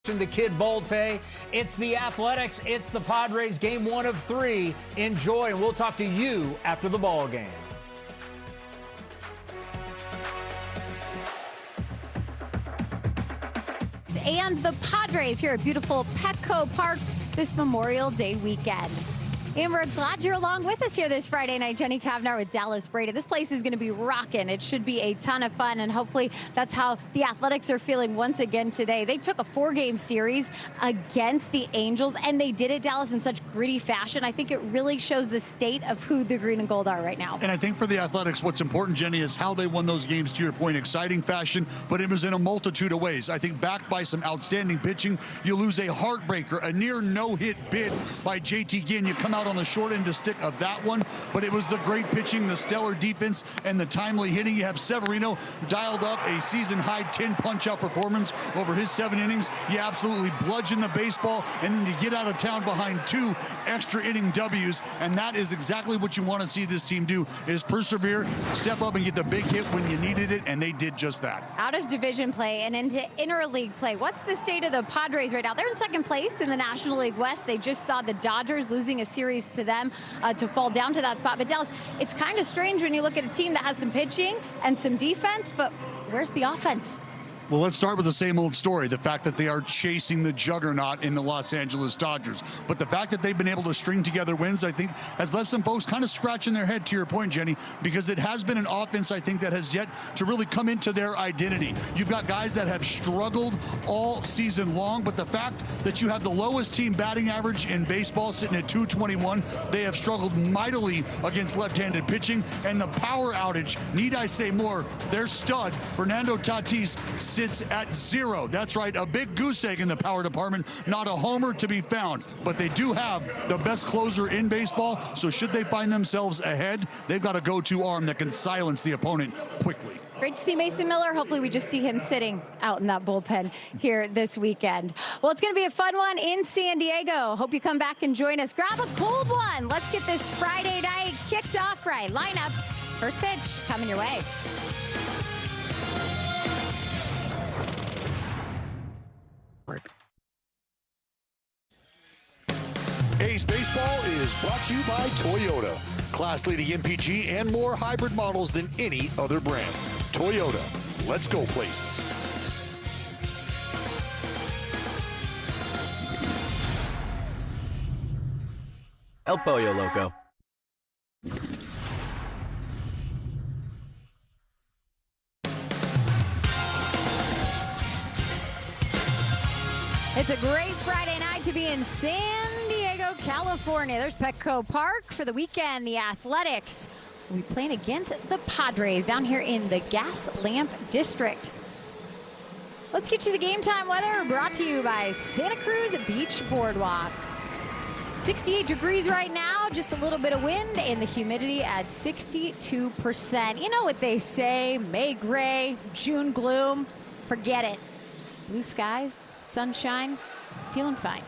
The Kid Bolte. It's the Athletics. It's the Padres. Game 1 of 3. Enjoy, and we'll talk to you after the ball game. And the Padres here at beautiful Petco Park this Memorial Day weekend. And we're glad you're along with us here this Friday night. Jenny Kavnar with Dallas Brady. This place is going to be rocking. It should be a ton of fun, and hopefully that's how the Athletics are feeling once again today. They took a 4-game series against the Angels, and they did it, Dallas, in such gritty fashion. I think it really shows the state of who the green and gold are right now. And I think for the Athletics, what's important, Jenny, is how they won those games, to your point, exciting fashion, but it was in a multitude of ways. I think backed by some outstanding pitching, you lose a heartbreaker, a near no-hit bid by JT Ginn. You come out on the short end of stick of that one, but it was the great pitching, the stellar defense, and the timely hitting. You have Severino dialed up a season-high 10 punch-out performance over his 7 innings. You absolutely bludgeon the baseball, and then you get out of town behind 2 extra inning W's, and that is exactly what you want to see this team do, is persevere, step up, and get the big hit when you needed it, and they did just that. Out of division play and into interleague play, what's the state of the Padres right now? They're in second place in the National League West. They just saw the Dodgers losing a series to them to fall down to that spot. But Dallas, it's kind of strange when you look at a team that has some pitching and some defense, but where's the offense? Well, let's start with the same old story, the fact that they are chasing the juggernaut in the Los Angeles Dodgers. But the fact that they've been able to string together wins, I think, has left some folks kind of scratching their head, to your point, Jenny, because it has been an offense, I think, that has yet to really come into their identity. You've got guys that have struggled all season long, but the fact that you have the lowest team batting average in baseball sitting at .221, they have struggled mightily against left-handed pitching, and the power outage, need I say more, their stud, Fernando Tatis, sits at 0. That's right, a big goose egg in the power department, not a homer to be found. But they do have the best closer in baseball, so should they find themselves ahead, they've got a go-to arm that can silence the opponent quickly. Great to see Mason Miller. Hopefully we just see him sitting out in that bullpen here this weekend. Well, it's going to be a fun one in San Diego. Hope you come back and join us. Grab a cold one. Let's get this Friday night kicked off right. Lineups, first pitch coming your way. A's Baseball is brought to you by Toyota. Class-leading MPG and more hybrid models than any other brand. Toyota, let's go places. El Pollo Loco. It's a great Friday night to be in San Diego, California. There's Petco Park for the weekend. The Athletics will be playing against the Padres down here in the Gas Lamp District. Let's get you the game time weather brought to you by Santa Cruz Beach Boardwalk. 68 degrees right now, just a little bit of wind, and the humidity at 62%. You know what they say, May gray, June gloom, forget it. Blue skies, sunshine, feeling fine.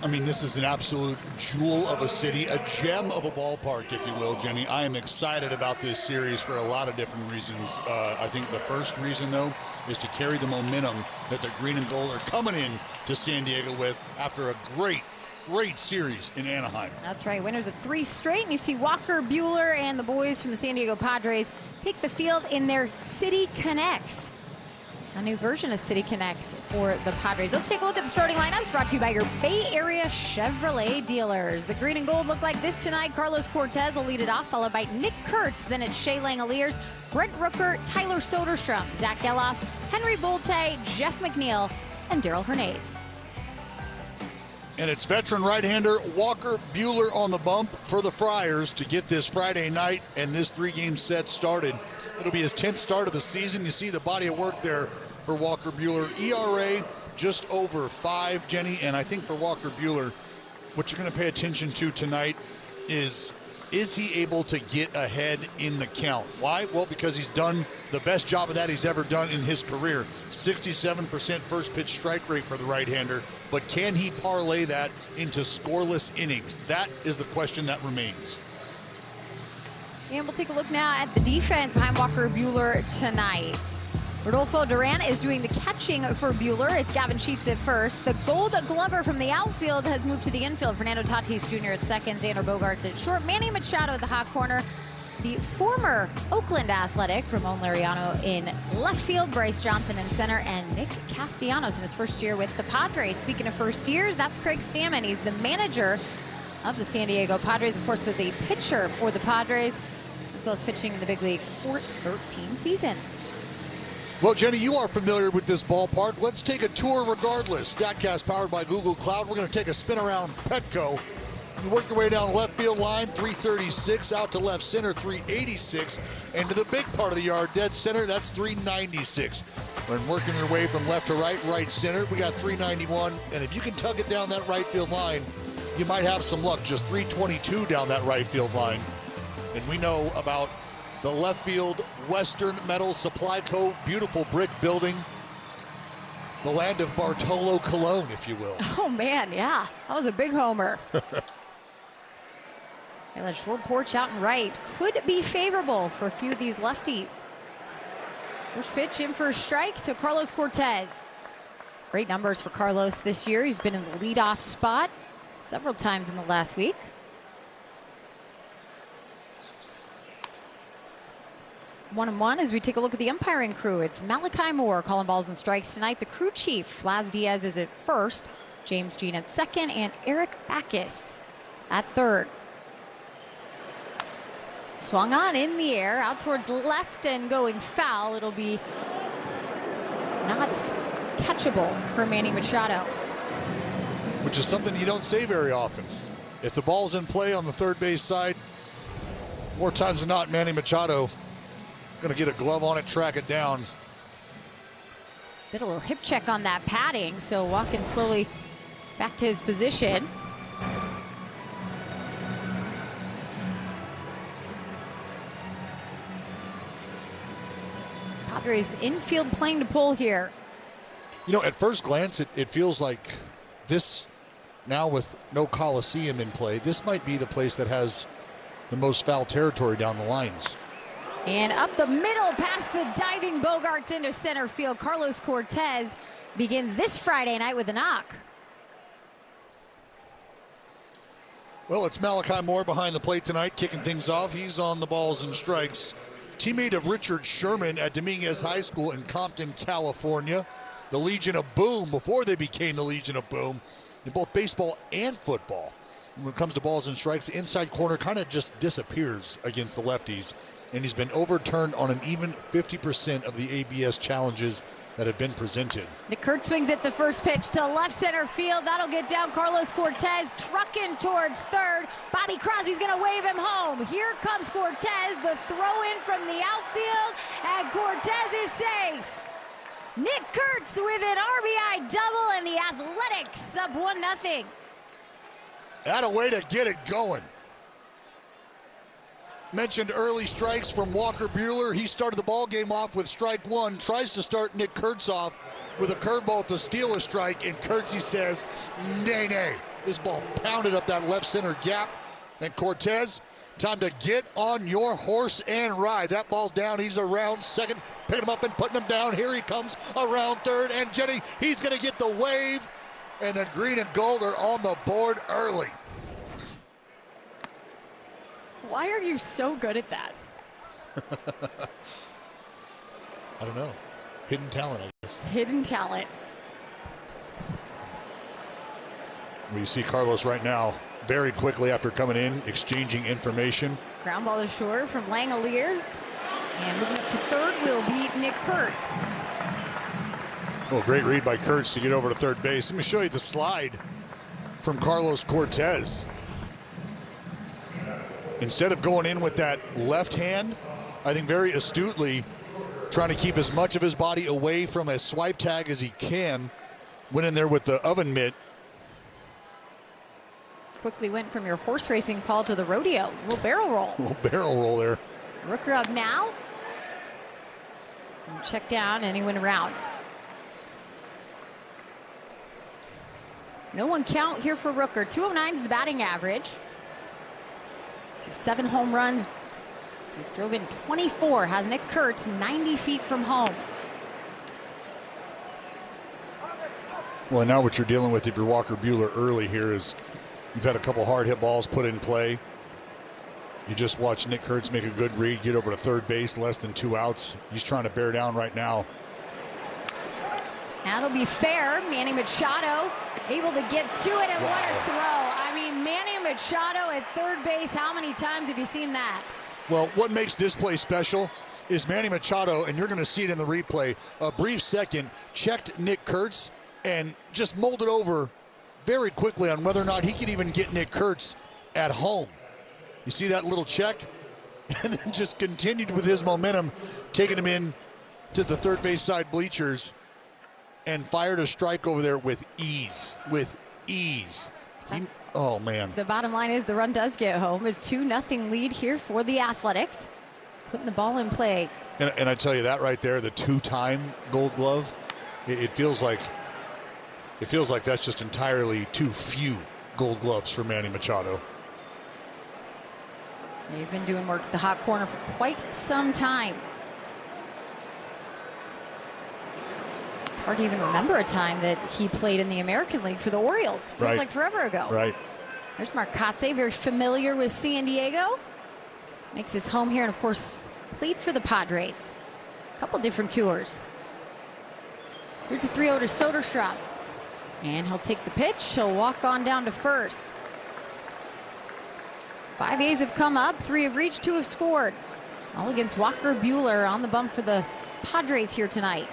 I mean, this is an absolute jewel of a city, a gem of a ballpark, if you will, Jenny. I am excited about this series for a lot of different reasons. I think the first reason, though, is to carry the momentum that the green and gold are coming in to San Diego with after a great series in Anaheim. That's right, winners of 3 straight, and you see Walker Buehler and the boys from the San Diego Padres take the field in their City Connects. A new version of City Connects for the Padres. Let's take a look at the starting lineups brought to you by your Bay Area Chevrolet dealers. The green and gold look like this tonight. Carlos Cortez will lead it off, followed by Nick Kurtz. Then it's Shea Langoliers, Brent Rooker, Tyler Soderstrom, Zach Geloff, Henry Bolte, Jeff McNeil, and Daryl Hernandez. And it's veteran right-hander Walker Buehler on the bump for the Friars to get this Friday night and this 3-game set started. It'll be his 10th start of the season. You see the body of work there for Walker Buehler. ERA just over 5, Jenny. And I think for Walker Buehler, what you're going to pay attention to tonight is he able to get ahead in the count? Why? Well, because he's done the best job of that he's ever done in his career. 67% first pitch strike rate for the right-hander. But can he parlay that into scoreless innings? That is the question that remains. And we'll take a look now at the defense behind Walker Buehler tonight. Rodolfo Duran is doing the catching for Bueller. It's Gavin Sheets at first. The Gold Glover from the outfield has moved to the infield. Fernando Tatis Jr. at second. Xander Bogaerts at short. Manny Machado at the hot corner. The former Oakland Athletic, Ramon Laureano in left field, Bryce Johnson in center, and Nick Castellanos in his first year with the Padres. Speaking of first years, that's Craig Stammen. He's the manager of the San Diego Padres. Of course, was a pitcher for the Padres, as well as pitching in the big leagues for 13 seasons. Well, Jenny, you are familiar with this ballpark. Let's take a tour regardless. StatCast powered by Google Cloud. We're going to take a spin around Petco. You work your way down left field line, 336, out to left center, 386, and to the big part of the yard, dead center, that's 396. When working your way from left to right center, we got 391, and if you can tug it down that right field line, you might have some luck. Just 322 down that right field line. And we know about the left field Western Metal Supply Co. beautiful brick building. The land of Bartolo Colon, if you will. Oh, man, yeah. That was a big homer. And that short porch out and right could be favorable for a few of these lefties. First pitch in for a strike to Carlos Cortez. Great numbers for Carlos this year. He's been in the leadoff spot several times in the last week. 1-1 as we take a look at the umpiring crew. It's Malachi Moore calling balls and strikes tonight. The crew chief, Laz Diaz, is at first. James Jean at second, and Eric Backus at third. Swung on in the air, out towards left and going foul. It'll be not catchable for Manny Machado. Which is something you don't say very often. If the ball's in play on the third base side, more times than not, Manny Machado going to get a glove on it, track it down. Did a little hip check on that padding, so walking slowly back to his position. Padres infield playing to pull here. You know, at first glance, it feels like this, now with no Coliseum in play, this might be the place that has the most foul territory down the lines. And up the middle past the diving Bogaerts into center field. Carlos Cortez begins this Friday night with a knock. Well, it's Malachi Moore behind the plate tonight, kicking things off. He's on the balls and strikes. Teammate of Richard Sherman at Dominguez High School in Compton, California. The Legion of Boom before they became the Legion of Boom in both baseball and football. When it comes to balls and strikes, the inside corner kind of just disappears against the lefties. And he's been overturned on an even 50% of the ABS challenges that have been presented. The Kurt swings at the first pitch to left center field. That'll get down Carlos Cortez, trucking towards third. Bobby Crosby's going to wave him home. Here comes Cortez, the throw in from the outfield, and Cortez is safe. Nick Kurtz with an RBI double, and the Athletics up 1-0. That a way to get it going. Mentioned early strikes from Walker Buehler. He started the ball game off with strike one. Tries to start Nick Kurtz off with a curveball to steal a strike, and Kurtz, he says, nay, nay. This ball pounded up that left center gap. And Cortez, time to get on your horse and ride. That ball's down. He's around second, picking him up and putting him down. Here he comes around third. And Jenny, he's going to get the wave. And the green and gold are on the board early. Why are you so good at that? I don't know. Hidden talent, I guess. Hidden talent. We see Carlos right now very quickly after coming in, exchanging information. Ground ball to short from Langoliers. And moving up to third will be Nick Kurtz. Oh, great read by Kurtz to get over to third base. Let me show you the slide from Carlos Cortez. Instead of going in with that left hand, I think very astutely trying to keep as much of his body away from a swipe tag as he can. Went in there with the oven mitt. Quickly went from your horse racing call to the rodeo. Little barrel roll. Little barrel roll there. Rooker up now. And check down, and he went around. No one count here for Rooker. 209 is the batting average. 7 home runs. He's drove in 24. Has Nick Kurtz 90 feet from home. Well, now what you're dealing with if you're Walker Buehler early here is you've had a couple hard hit balls put in play. You just watch Nick Kurtz make a good read, get over to third base, less than 2 outs. He's trying to bear down right now. That'll be fair. Manny Machado able to get to it, and what a throw. I mean, Manny Machado at third base, how many times have you seen that? Well, what makes this play special is Manny Machado, and you're going to see it in the replay, a brief second, checked Nick Kurtz and just molded over very quickly on whether or not he could even get Nick Kurtz at home. You see that little check? And then just continued with his momentum, taking him in to the third base side bleachers and fired a strike over there with ease. Oh, man. The bottom line is the run does get home. A 2-0 lead here for the Athletics. Putting the ball in play. And I tell you that right there, the 2-time Gold Glove, it feels like that's just entirely too few Gold Gloves for Manny Machado. He's been doing work at the hot corner for quite some time. It's hard to even remember a time that he played in the American League for the Orioles. Feels like forever ago. Right. There's Marcotte, very familiar with San Diego. Makes his home here, and of course, played for the Padres. A couple different tours. Here's the 3-0 to Soderstrom. And he'll take the pitch. He'll walk on down to first. 5 A's have come up, 3 have reached, 2 have scored. All against Walker Buehler on the bump for the Padres here tonight.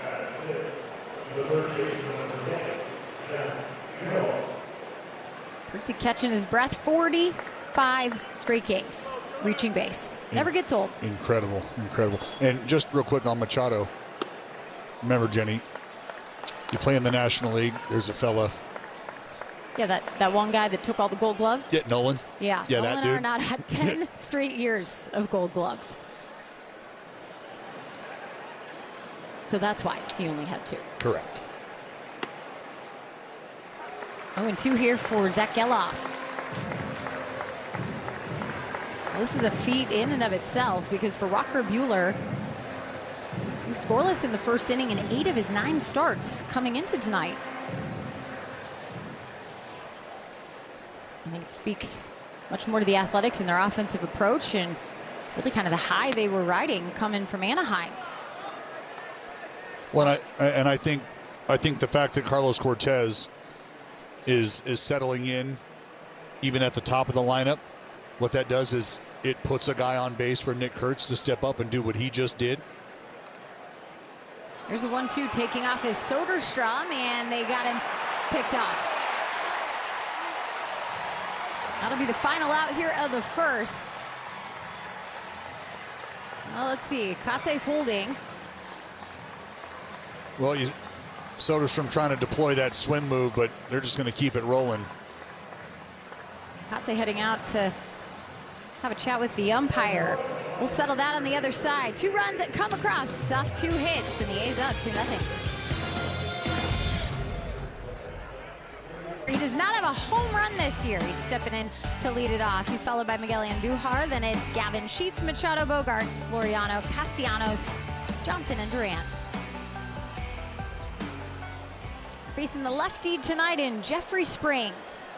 Kurtz catching his breath, 45 straight games reaching base. Never gets old. Incredible. And just real quick on Machado. Remember, Jenny, you play in the National League, there's a fella. Yeah, that one guy that took all the Gold Gloves. Yeah, Nolan. Yeah, Nolan that dude. Arenado had 10 straight years of Gold Gloves. So that's why he only had 2. Correct. 0-2 here for Zach Geloff. Well, this is a feat in and of itself, because for Walker Buehler, he was scoreless in the first inning in 8 of his 9 starts coming into tonight. I think it speaks much more to the Athletics and their offensive approach, and really kind of the high they were riding coming from Anaheim. Well, I think the fact that Carlos Cortez is settling in, even at the top of the lineup, what that does is it puts a guy on base for Nick Kurtz to step up and do what he just did. There's a 1-2 taking off his Soderstrom, and they got him picked off. That'll be the final out here of the first. Well, let's see. Katse's holding. Well, Soderstrom trying to deploy that swim move, but they're just going to keep it rolling. Katse heading out to have a chat with the umpire. We'll settle that on the other side. 2 runs that come across off 2 hits, and the A's up 2-0. He does not have a home run this year. He's stepping in to lead it off. He's followed by Miguel Andujar. Then it's Gavin Sheets, Machado, Bogarts, Laureano, Castellanos, Johnson, and Durant. Facing the lefty tonight in Jeffrey Springs.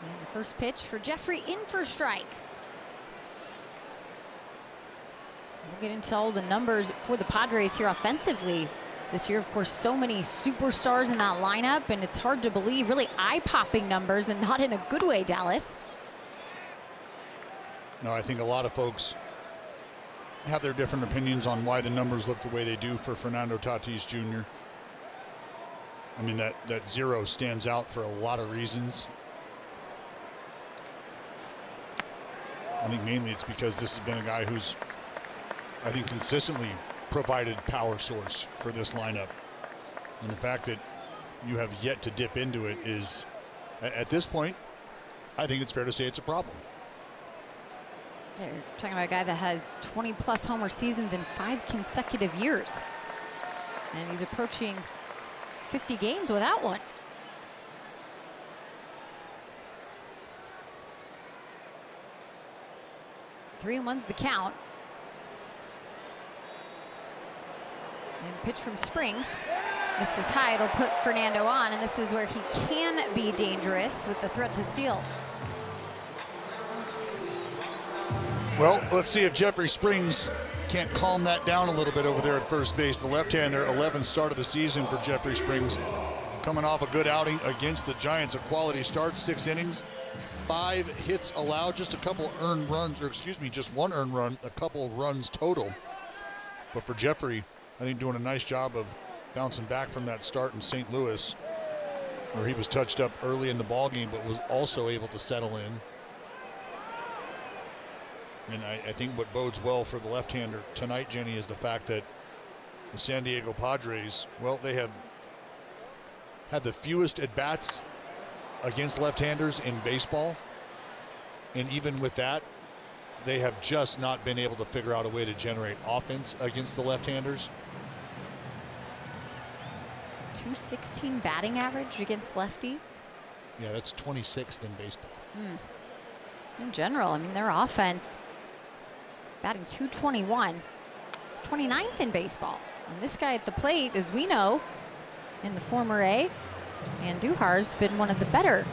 And the first pitch for Jeffrey in for strike. We'll get into all the numbers for the Padres here offensively this year. Of course, so many superstars in that lineup, and it's hard to believe, really eye-popping numbers, and not in a good way, Dallas. No, I think a lot of folks have their different opinions on why the numbers look the way they do for Fernando Tatis Jr. I mean, that 0 stands out for a lot of reasons. I think mainly it's because this has been a guy who's, I think, consistently provided power source for this lineup. And the fact that you have yet to dip into it is, at this point, I think it's fair to say it's a problem. They're talking about a guy that has 20-plus homer seasons in 5 consecutive years. And he's approaching 50 games without one. Three and one's the count. And pitch from Springs. This is high, it'll put Fernando on, and this is where he can be dangerous with the threat to steal. Well, let's see if Jeffrey Springs can't calm that down a little bit over there at first base. The left-hander, 11th start of the season for Jeffrey Springs, coming off a good outing against the Giants. A quality start, 6 innings, 5 hits allowed, just a couple earned runs, or excuse me, just 1 earned run, a couple runs total. But for Jeffrey, I think doing a nice job of bouncing back from that start in St. Louis, where he was touched up early in the ballgame, but was also able to settle in. And I think what bodes well for the left-hander tonight, Jenny, is the fact that the San Diego Padres, well, they have had the fewest at-bats against left-handers in baseball. And even with that, they have just not been able to figure out a way to generate offense against the left-handers. .216 batting average against lefties. Yeah, that's 26th in baseball. In general, I mean, their offense batting .221. It's 29th in baseball. And this guy at the plate, as we know, in the former A, Andujar's been one of the better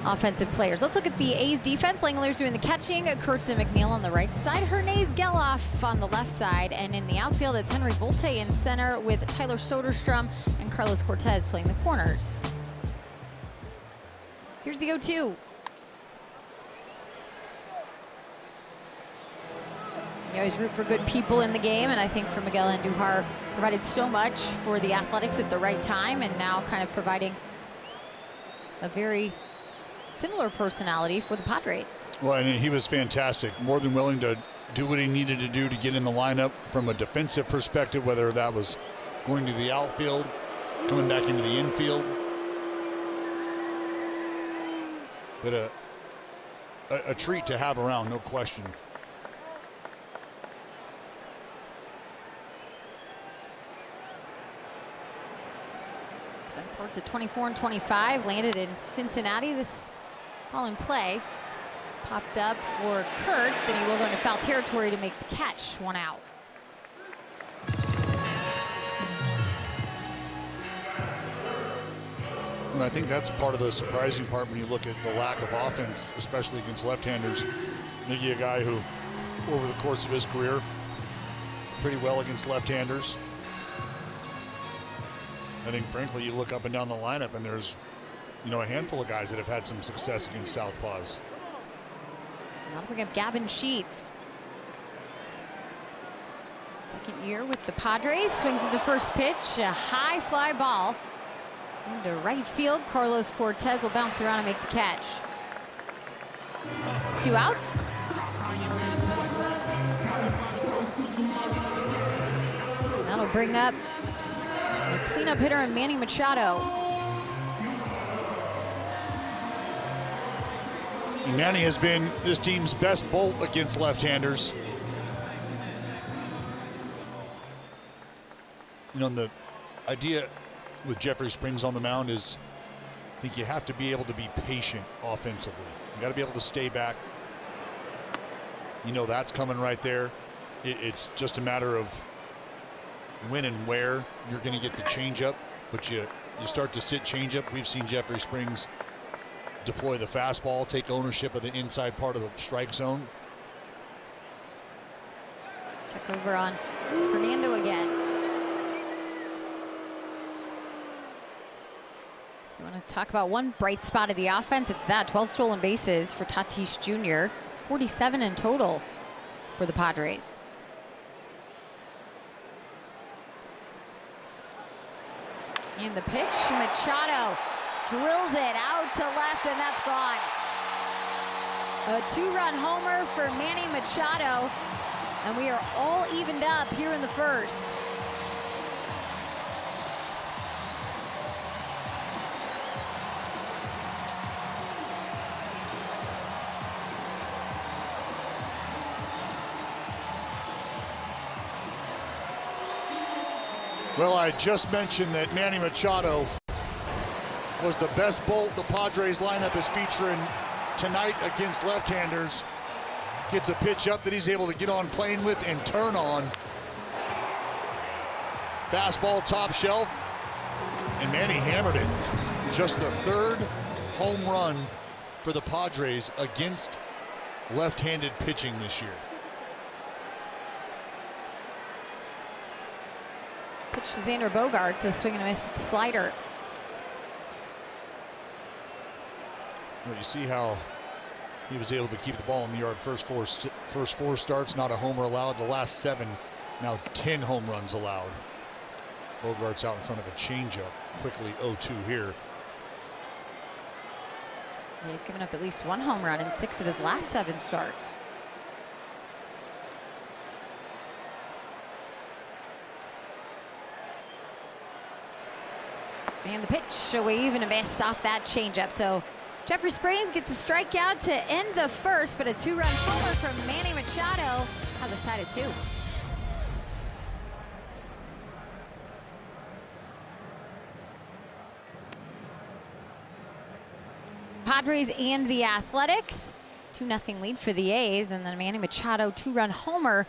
offensive players. Let's look at the A's defense. Langler's doing the catching. Kurtz and McNeil on the right side. Hernandez Geloff on the left side. And in the outfield, it's Henry Volte in center with Tyler Soderstrom and Carlos Cortez playing the corners. Here's the 0-2. You always root for good people in the game, and I think for Miguel Andujar provided so much for the Athletics at the right time, and now kind of providing a very similar personality for the Padres. Well, and he was fantastic, more than willing to do what he needed to do to get in the lineup from a defensive perspective, whether that was going to the outfield, coming back into the infield. But a treat to have around, no question. Ports at 24 and 25, landed in Cincinnati. This ball in play popped up for Kurtz, and he will go into foul territory to make the catch. 1 out. And I think that's part of the surprising part when you look at the lack of offense, especially against left-handers. Miggy, a guy who, over the course of his career, pretty well against left-handers. I think, frankly, you look up and down the lineup, and there's, you know, a handful of guys that have had some success against southpaws. That'll bring up Gavin Sheets. Second year with the Padres. Swings at the first pitch. A high fly ball into right field. Carlos Cortez will bounce around and make the catch. 2 outs. That'll bring up the cleanup hitter and Manny Machado. Manny has been this team's best bolt against left-handers. You know, the idea with Jeffrey Springs on the mound is, I think you have to be able to be patient offensively. You got to be able to stay back. You know that's coming right there. It's just a matter of when and where you're going to get the changeup, but you start to sit changeup. We've seen Jeffrey Springs deploy the fastball, take ownership of the inside part of the strike zone. Check over on Fernando again. If you want to talk about one bright spot of the offense, it's that 12 stolen bases for Tatis Jr., 47 in total for the Padres. And the pitch, Machado drills it out to left, and that's gone. A 2-run homer for Manny Machado, and we are all evened up here in the first. Well, I just mentioned that Manny Machado was the best bolt the Padres lineup is featuring tonight against left-handers. Gets a pitch up that he's able to get on plane with and turn on. Fastball top shelf. And Manny hammered it. Just the third home run for the Padres against left-handed pitching this year. Pitch to Xander Bogaerts, a swing and a miss with the slider. Well, you see how he was able to keep the ball in the yard first four starts, not a homer allowed. The last 7, now 10 home runs allowed. Bogaerts out in front of a changeup. Quickly 0-2 here. He's given up at least 1 home run in 6 of his last 7 starts. And the pitch, a wave and a miss off that changeup. So Jeffrey Springs gets a strikeout to end the first, but a 2-run homer from Manny Machado has us tied at 2. Padres and the Athletics. 2-0 lead for the A's, and then Manny Machado 2-run homer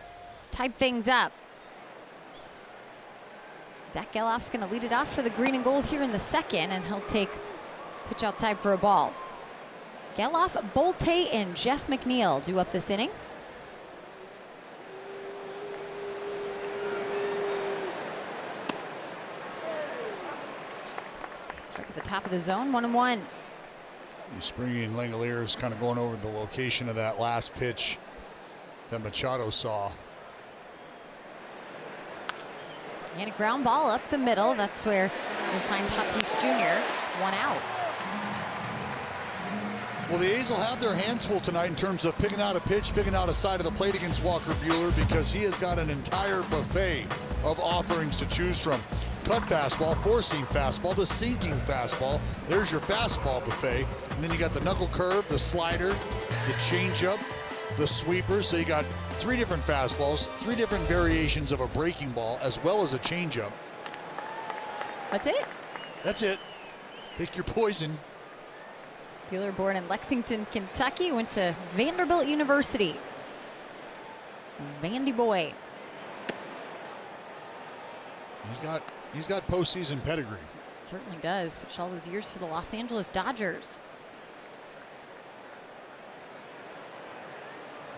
tied things up. Zach Gelof's going to lead it off for the green and gold here in the second, and he'll take pitch outside for a ball. Gelof, Bolte, and Jeff McNeil do up this inning. Strike at the top of the zone, 1-1. Springy and Langeliers is kind of going over the location of that last pitch that Machado saw. And a ground ball up the middle. That's where you'll find Tatis Jr. 1 out. Well, the A's will have their hands full tonight in terms of picking out a pitch, picking out a side of the plate against Walker Buehler, because he has got an entire buffet of offerings to choose from. Cut fastball, 4-seam fastball, the sinking fastball. There's your fastball buffet. And then you got the knuckle curve, the slider, the changeup, the sweeper. So you got 3 different fastballs, 3 different variations of a breaking ball, as well as a changeup. That's it? That's it. Pick your poison. Buehler, born in Lexington, Kentucky, went to Vanderbilt University. Vandy boy. He's got postseason pedigree. Certainly does. Which all those years for the Los Angeles Dodgers.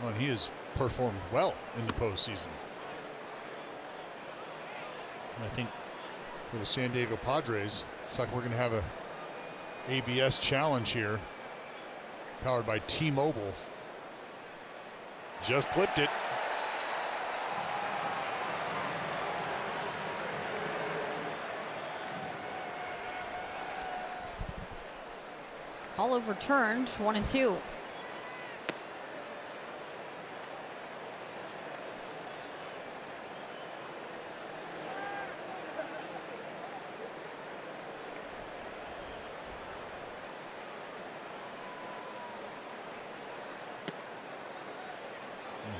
Well, and he has performed well in the postseason. And I think for the San Diego Padres, it's like we're going to have a ABS challenge here, powered by T-Mobile. Just clipped it. Call overturned, 1-2.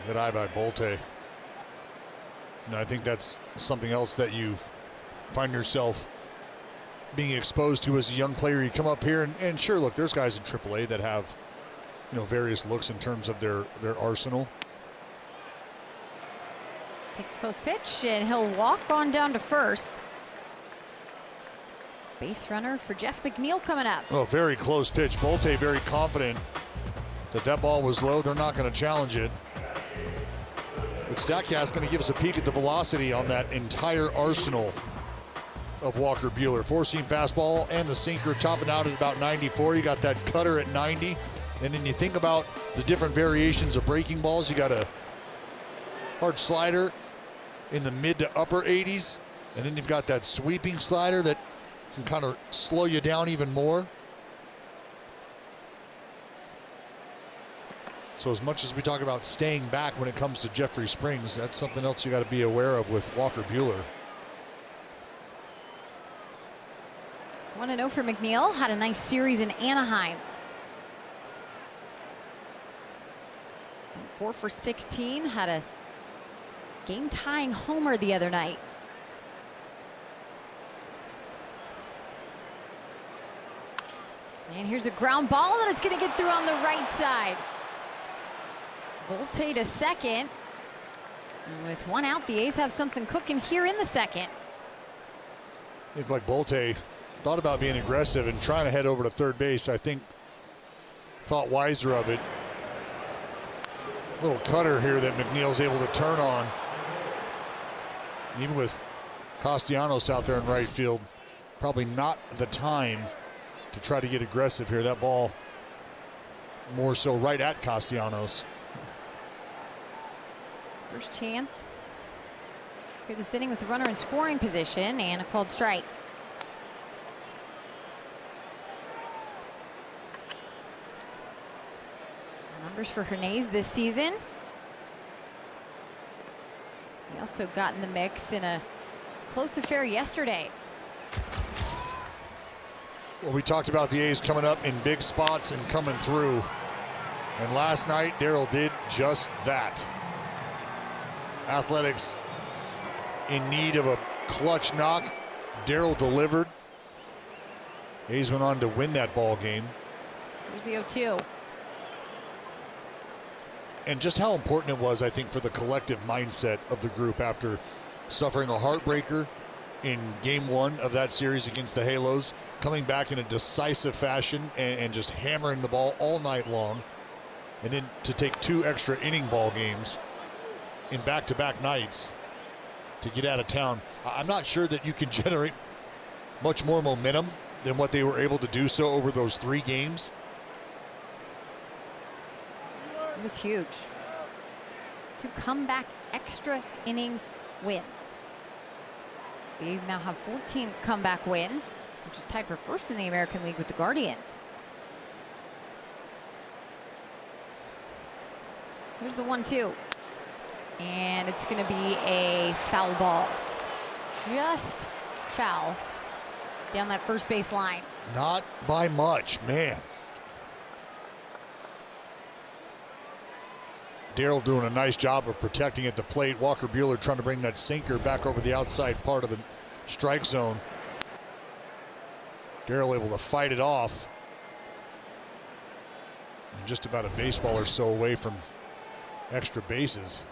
Good eye by Bolte. And I think that's something else that you find yourself being exposed to as a young player. You come up here and sure, look, there's guys in AAA that have, various looks in terms of their arsenal. Takes the close pitch, and he'll walk on down to first. Base runner for Jeff McNeil coming up. Oh, very close pitch. Bolte very confident that ball was low. They're not going to challenge it. But Statcast going to give us a peek at the velocity on that entire arsenal of Walker Buehler. 4-seam fastball and the sinker topping out at about 94. You got that cutter at 90. And then you think about the different variations of breaking balls. You got a hard slider in the mid to upper 80s. And then you've got that sweeping slider that can kind of slow you down even more. So as much as we talk about staying back when it comes to Jeffrey Springs, that's something else you got to be aware of with Walker Buehler. 1-0 for McNeil. Had a nice series in Anaheim. 4 for 16. Had a game-tying homer the other night. And here's a ground ball that is going to get through on the right side. Bolte to second. And with 1 out, the A's have something cooking here in the second. Looked like Bolte thought about being aggressive and trying to head over to third base. I think thought wiser of it. Little cutter here that McNeil's able to turn on. And even with Castellanos out there in right field, probably not the time to try to get aggressive here. That ball more so right at Castellanos. First chance. Get this inning with a runner in scoring position and a called strike. Numbers for Hernandez this season. He also got in the mix in a close affair yesterday. Well, we talked about the A's coming up in big spots and coming through. And last night, Darryl did just that. Athletics in need of a clutch knock. Darryl delivered. A's went on to win that ball game. Here's the 0-2. And just how important it was, I think, for the collective mindset of the group after suffering a heartbreaker in game 1 of that series against the Halos, coming back in a decisive fashion and just hammering the ball all night long, and then to take 2 extra inning ball games in back-to-back nights to get out of town. I'm not sure that you can generate much more momentum than what they were able to do so over those 3 games. It was huge. 2 comeback extra innings wins. The A's now have 14 comeback wins, which is tied for first in the American League with the Guardians. Here's the 1-2. And it's going to be a foul ball. Just foul down that first base line. Not by much, man. Darryl doing a nice job of protecting at the plate. Walker Buehler trying to bring that sinker back over the outside part of the strike zone. Darryl able to fight it off. And just about a baseball or so away from extra bases.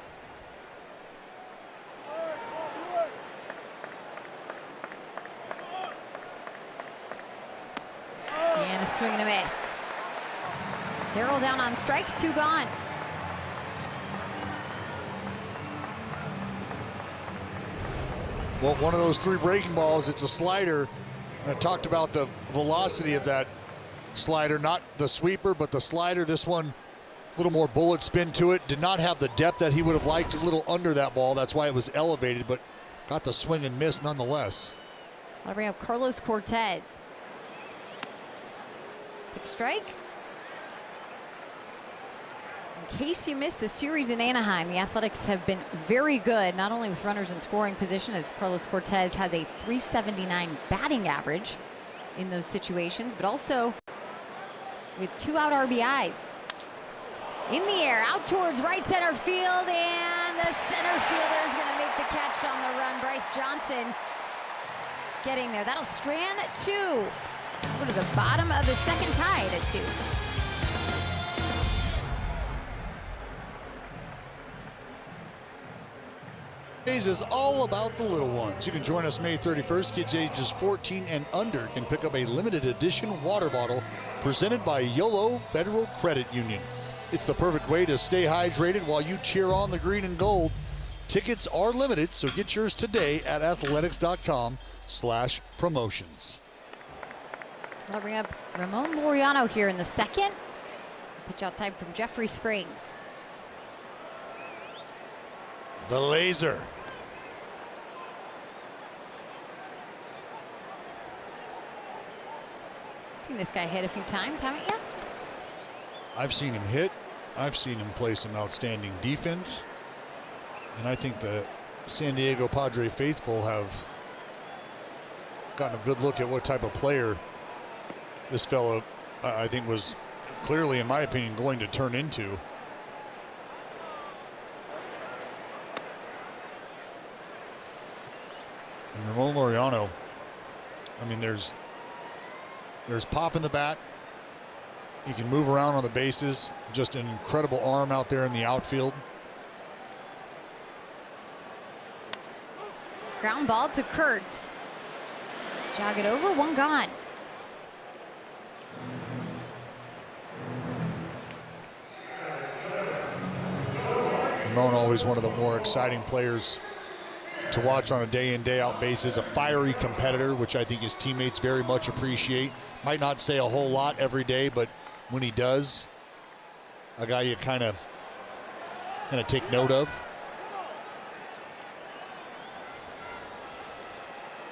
And a swing and a miss. Darryl down on strikes, 2 gone. Well, one of those 3 breaking balls, it's a slider. I talked about the velocity of that slider, not the sweeper, but the slider. This one, a little more bullet spin to it. Did not have the depth that he would have liked, a little under that ball. That's why it was elevated, but got the swing and miss nonetheless. I'll bring up Carlos Cortez. Take a strike. In case you missed the series in Anaheim, the Athletics have been very good, not only with runners in scoring position, as Carlos Cortez has a .379 batting average in those situations, but also with 2 out RBIs. In the air, out towards right center field, and the center fielder is going to make the catch on the run. Bryce Johnson getting there. That'll strand 2. Go to the bottom of the second, tied at 2. A's is all about the little ones. You can join us May 31st. Kids ages 14 and under can pick up a limited edition water bottle presented by YOLO Federal Credit Union. It's the perfect way to stay hydrated while you cheer on the green and gold. Tickets are limited, so get yours today at athletics.com/promotions. I'll bring up Ramon Laureano here in the second. Pitch outside from Jeffrey Springs. The laser. Seen this guy hit a few times, haven't you? I've seen him hit. I've seen him play some outstanding defense. And I think the San Diego Padre faithful have gotten a good look at what type of player this fellow, I think, was clearly, in my opinion, going to turn into. And Ramon Laureano, I mean, there's pop in the bat. He can move around on the bases. Just an incredible arm out there in the outfield. Ground ball to Kurtz. Jog it over, one gone. Ramon, always one of the more exciting players to watch on a day-in, day-out basis. A fiery competitor, which I think his teammates very much appreciate. Might not say a whole lot every day, but when he does, a guy you kind of take note of.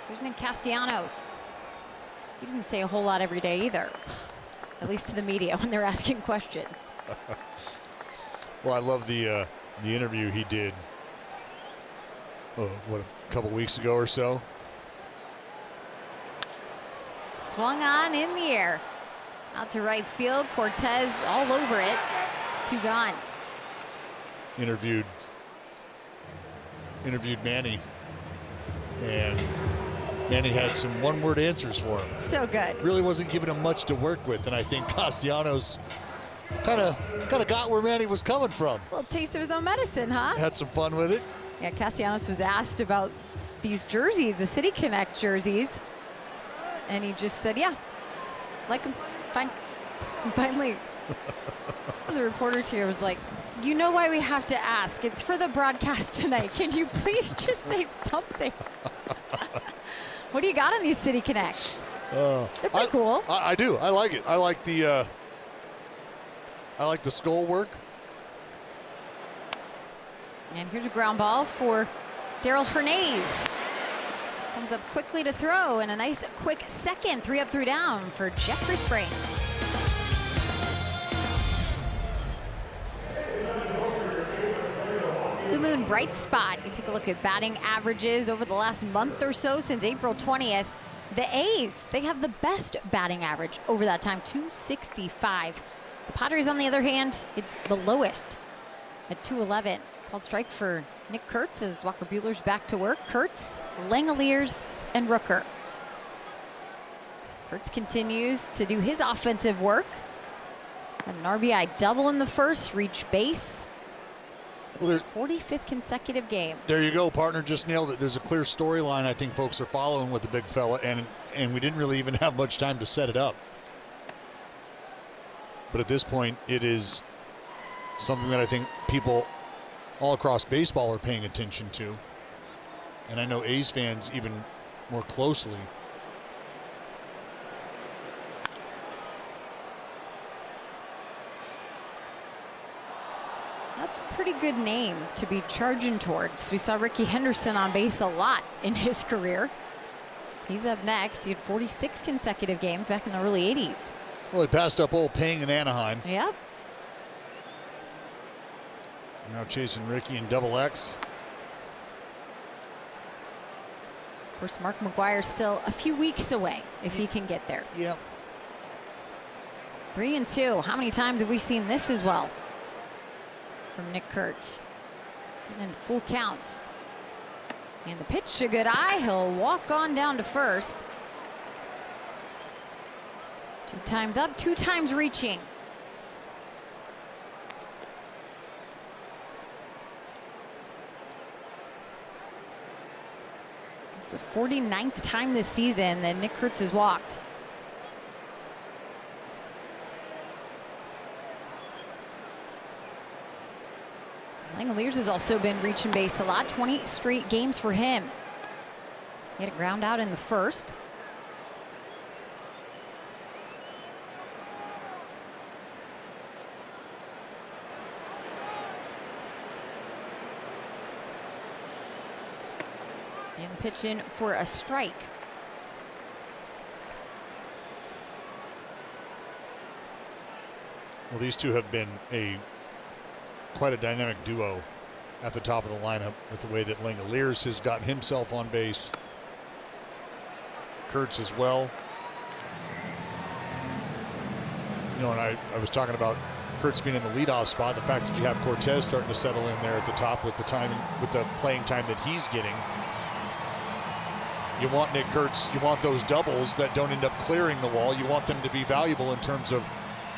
Here's Nick Castellanos. He doesn't say a whole lot every day either, at least to the media when they're asking questions. Well, I love the interview he did, a couple weeks ago or so. Swung on in the air. Out to right field. Cortez all over it. 2 gone. Interviewed Manny, and Manny had some one-word answers for him. So good. Really wasn't giving him much to work with, and I think Castellanos kind of got where Manny was coming from. A little taste of his own medicine, huh? Had some fun with it. Yeah, Castellanos was asked about these jerseys, the City Connect jerseys, and he just said, yeah, like them, fine. And finally, one of the reporters here was like, you know why we have to ask? It's for the broadcast tonight. Can you please just say something? What do you got on these City Connects? They're pretty cool. I do. I like it. I like the skull work. And here's a ground ball for Daryl Hernandez. Comes up quickly to throw, and a nice quick second. 3 up, 3 down for Jeffrey Springs. Blue Moon bright spot. You take a look at batting averages over the last month or so since April 20th. The A's, they have the best batting average over that time, 265. The Padres, on the other hand, it's the lowest at 211. Called strike for Nick Kurtz as Walker Buehler's back to work. Kurtz, Langeliers, and Rooker. Kurtz continues to do his offensive work. An RBI double in the first, reach base. Well, 45th consecutive game. There you go, partner. Just nailed it. There's a clear storyline I think folks are following with the big fella, and we didn't really even have much time to set it up. But at this point, it is something that I think people all across baseball are paying attention to. And I know A's fans even more closely. That's a pretty good name to be charging towards. We saw Ricky Henderson on base a lot in his career. He's up next. He had 46 consecutive games back in the early 80s. Well, he passed up old Payne in Anaheim. Yep. Now chasing Ricky in double X. Of course, Mark McGwire's still a few weeks away if he can get there. Yep. 3-2. How many times have we seen this as well from Nick Kurtz? Getting in full counts. And the pitch, a good eye. He'll walk on down to first. 2 times up, 2 times reaching. It's the 49th time this season that Nick Kurtz has walked. Langeliers has also been reaching base a lot. 20 straight games for him. He had a ground out in the first. And the pitch in for a strike. Well, these two have been quite a dynamic duo at the top of the lineup with the way that Langeliers has gotten himself on base. Kurtz as well. You know, and I was talking about Kurtz being in the leadoff spot. The fact that you have Cortez starting to settle in there at the top with the timing, with the playing time that he's getting. You want Nick Kurtz, you want those doubles that don't end up clearing the wall. You want them to be valuable in terms of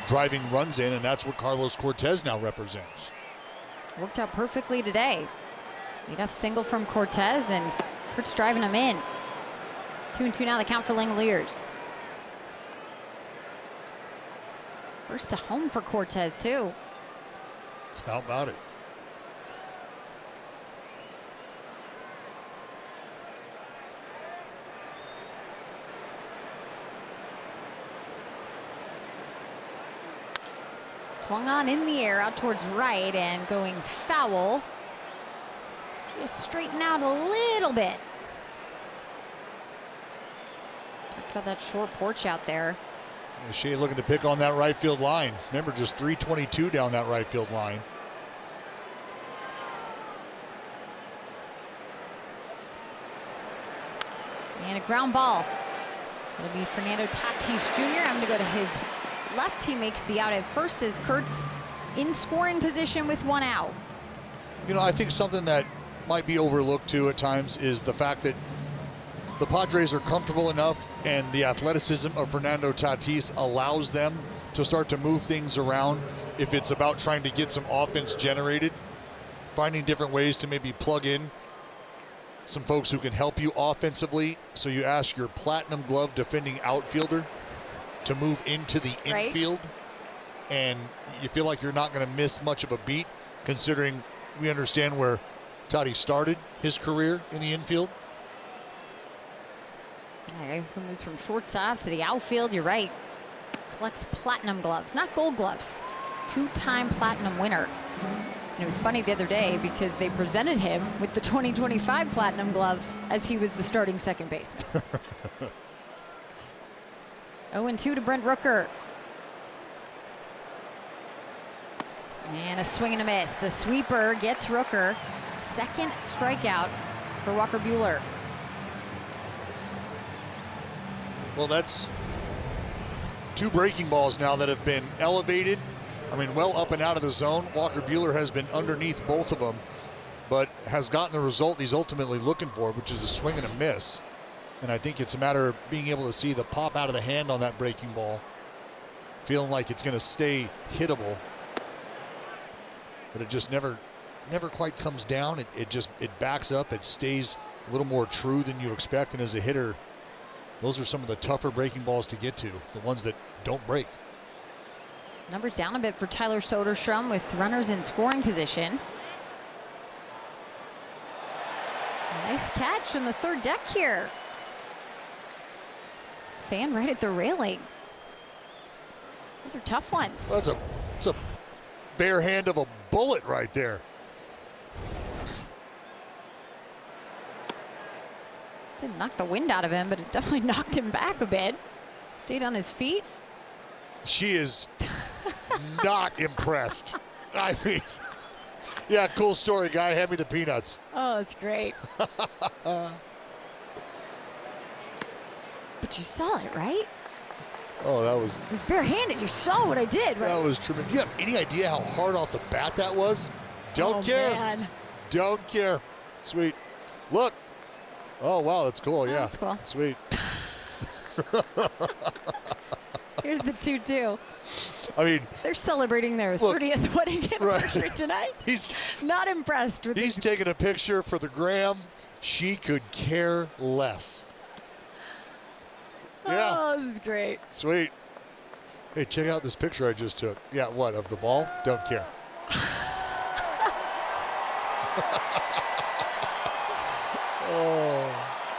driving runs in, and that's what Carlos Cortez now represents. Worked out perfectly today. Leadoff single from Cortez, and Kurtz driving him in. 2-2 now, the count for Langoliers. First to home for Cortez, too. How about it? Swung on in the air out towards right and going foul. Just straighten out a little bit. Talked about that short porch out there. Yeah, Shea looking to pick on that right field line. Remember, just 322 down that right field line. And a ground ball. It'll be Fernando Tatis Jr. I'm going to go to his left. He makes the out at first as Kurt's in scoring position with one out. You know, I think something that might be overlooked too at times is the fact that the Padres are comfortable enough and the athleticism of Fernando Tatis allows them to start to move things around. If it's about trying to get some offense generated, finding different ways to maybe plug in some folks who can help you offensively. So you ask your platinum glove defending outfielder to move into the infield, and you feel like you're not going to miss much of a beat, considering we understand where Toddy started his career in the infield. Okay, who moves from shortstop to the outfield? You're right. Collects platinum gloves, not gold gloves. Two-time platinum winner. And it was funny the other day because they presented him with the 2025 platinum glove as he was the starting second baseman. 0-2 to Brent Rooker. And a swing and a miss. The sweeper gets Rooker. Second strikeout for Walker Buehler. Well, that's two breaking balls now that have been elevated. I mean, well up and out of the zone. Walker Buehler has been underneath both of them, but has gotten the result he's ultimately looking for, which is a swing and a miss. And I think it's a matter of being able to see the pop out of the hand on that breaking ball, feeling like it's going to stay hittable, but it just never quite comes down. It backs up. It stays a little more true than you expect. And as a hitter, those are some of the tougher breaking balls to get to, the ones that don't break. Numbers down a bit for Tyler Soderstrom with runners in scoring position. Nice catch from the third deck here. Fan right at the railing. Those are tough ones. Well, it's a bare hand of a bullet right there. Didn't knock the wind out of him, but it definitely knocked him back a bit. Stayed on his feet. She is not impressed. I mean, yeah, cool story, guy. Hand me the peanuts. Oh, that's great. But you saw it, right? Oh, that was... It was barehanded. You saw what I did, right? That was tremendous. You have any idea how hard off the bat that was? Don't care. Man. Don't care. Sweet. Look. Oh, wow, that's cool. Yeah. That's cool. Sweet. Here's the 2-2. I mean, they're celebrating their 30th wedding anniversary tonight. He's not impressed with He's taking a picture for the gram. She could care less. Yeah. Oh, this is great. Sweet. Hey, check out this picture I just took. Yeah, what, of the ball? Don't care. Oh.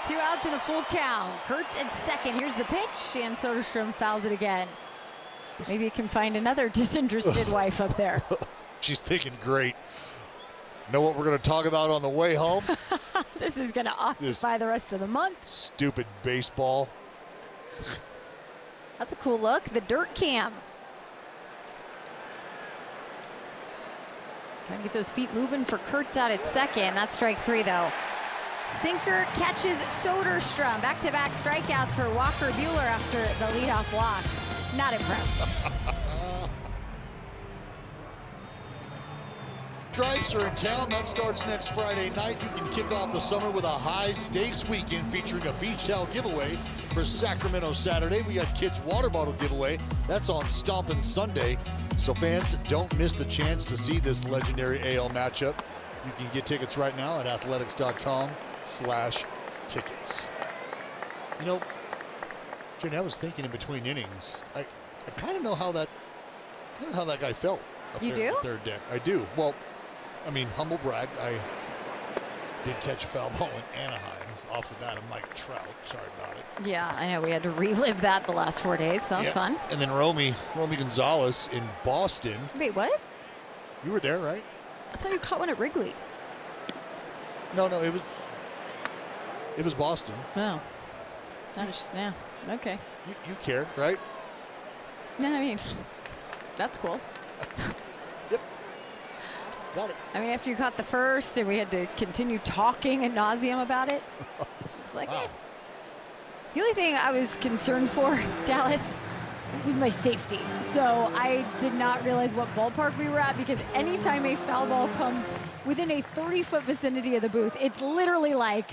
2 outs and a full count. Kurtz at second. Here's the pitch, and Soderstrom fouls it again. Maybe you can find another disinterested wife up there. She's thinking, great. Know what we're going to talk about on the way home? This is going to occupy the rest of the month. Stupid baseball. That's a cool look. The dirt cam. Trying to get those feet moving for Kurtz out at second. That's strike 3, though. Sinker catches Soderstrom. Back-to-back strikeouts for Walker Buehler after the leadoff walk. Not impressed. Stripes are in town. That starts next Friday night. You can kick off the summer with a high-stakes weekend featuring a beach towel giveaway for Sacramento Saturday. We got kids' water bottle giveaway. That's on Stompin' Sunday. So fans, don't miss the chance to see this legendary AL matchup. You can get tickets right now at athletics.com/tickets. You know, Jenny, I was thinking in between innings, I kind of know how that guy felt up You there do? at third deck. I do. Well, I mean, humble brag, I did catch a foul ball in Anaheim off the bat of Mike Trout. Sorry about it. Yeah, I know. We had to relive that the last 4 days. That was fun. And then Romy Gonzalez in Boston. Wait, what? You were there, right? I thought you caught one at Wrigley. No, it was Boston. Oh. I just, yeah, okay. You care, right? No, I mean, that's cool. Yep. Got it. I mean, after you caught the first and we had to continue talking ad nauseum about it, it was like, Wow. The only thing I was concerned for, Dallas, was my safety. So I did not realize what ballpark we were at, because anytime a foul ball comes within a 30-foot vicinity of the booth, it's literally like,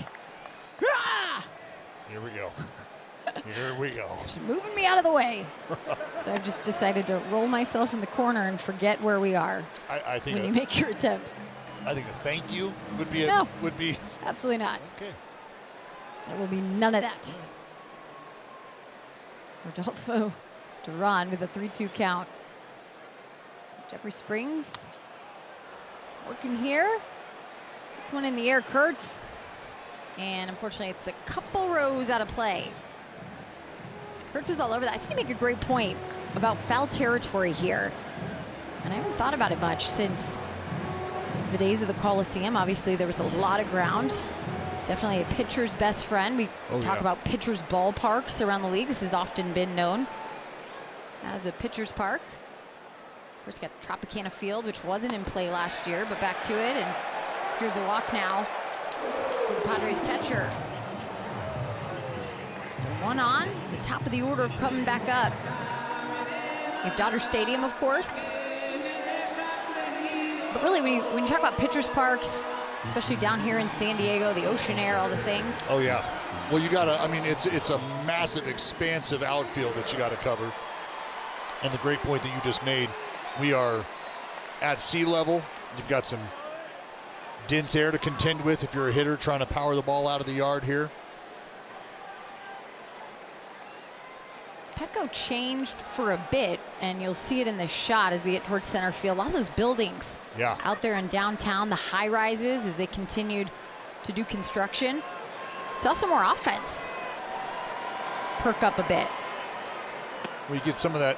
ah! Here we go. Here we go. Just moving me out of the way. So I just decided to roll myself in the corner and forget where we are I think when you make your attempts. I think a thank you would be Absolutely not. okay. There will be none of that. Rodolfo Duran with a 3-2 count. Jeffrey Springs working here. It's one in the air, Kurtz. And unfortunately, it's a couple rows out of play. Kurtz was all over that. I think you make a great point about foul territory here. And I haven't thought about it much since the days of the Coliseum. Obviously, there was a lot of ground. Definitely a pitcher's best friend. We talk about pitcher's ballparks around the league. This has often been known as a pitcher's park. Of course, got Tropicana Field, which wasn't in play last year, but back to it. And here's a walk now for the Padres catcher. So one on, the top of the order coming back up. You have Dodger Stadium, of course. But really, when you talk about pitcher's parks, especially down here in San Diego, the ocean air, all the things. Oh, yeah. Well, you got to, I mean, it's a massive, expansive outfield that you got to cover. And the great point that you just made, we are at sea level. You've got some dense air to contend with if you're a hitter trying to power the ball out of the yard here. Petco changed for a bit, and you'll see it in this shot as we get towards center field. A lot of those buildings out there in downtown, the high rises as they continued to do construction. Saw some more offense perk up a bit. Well, you get some of that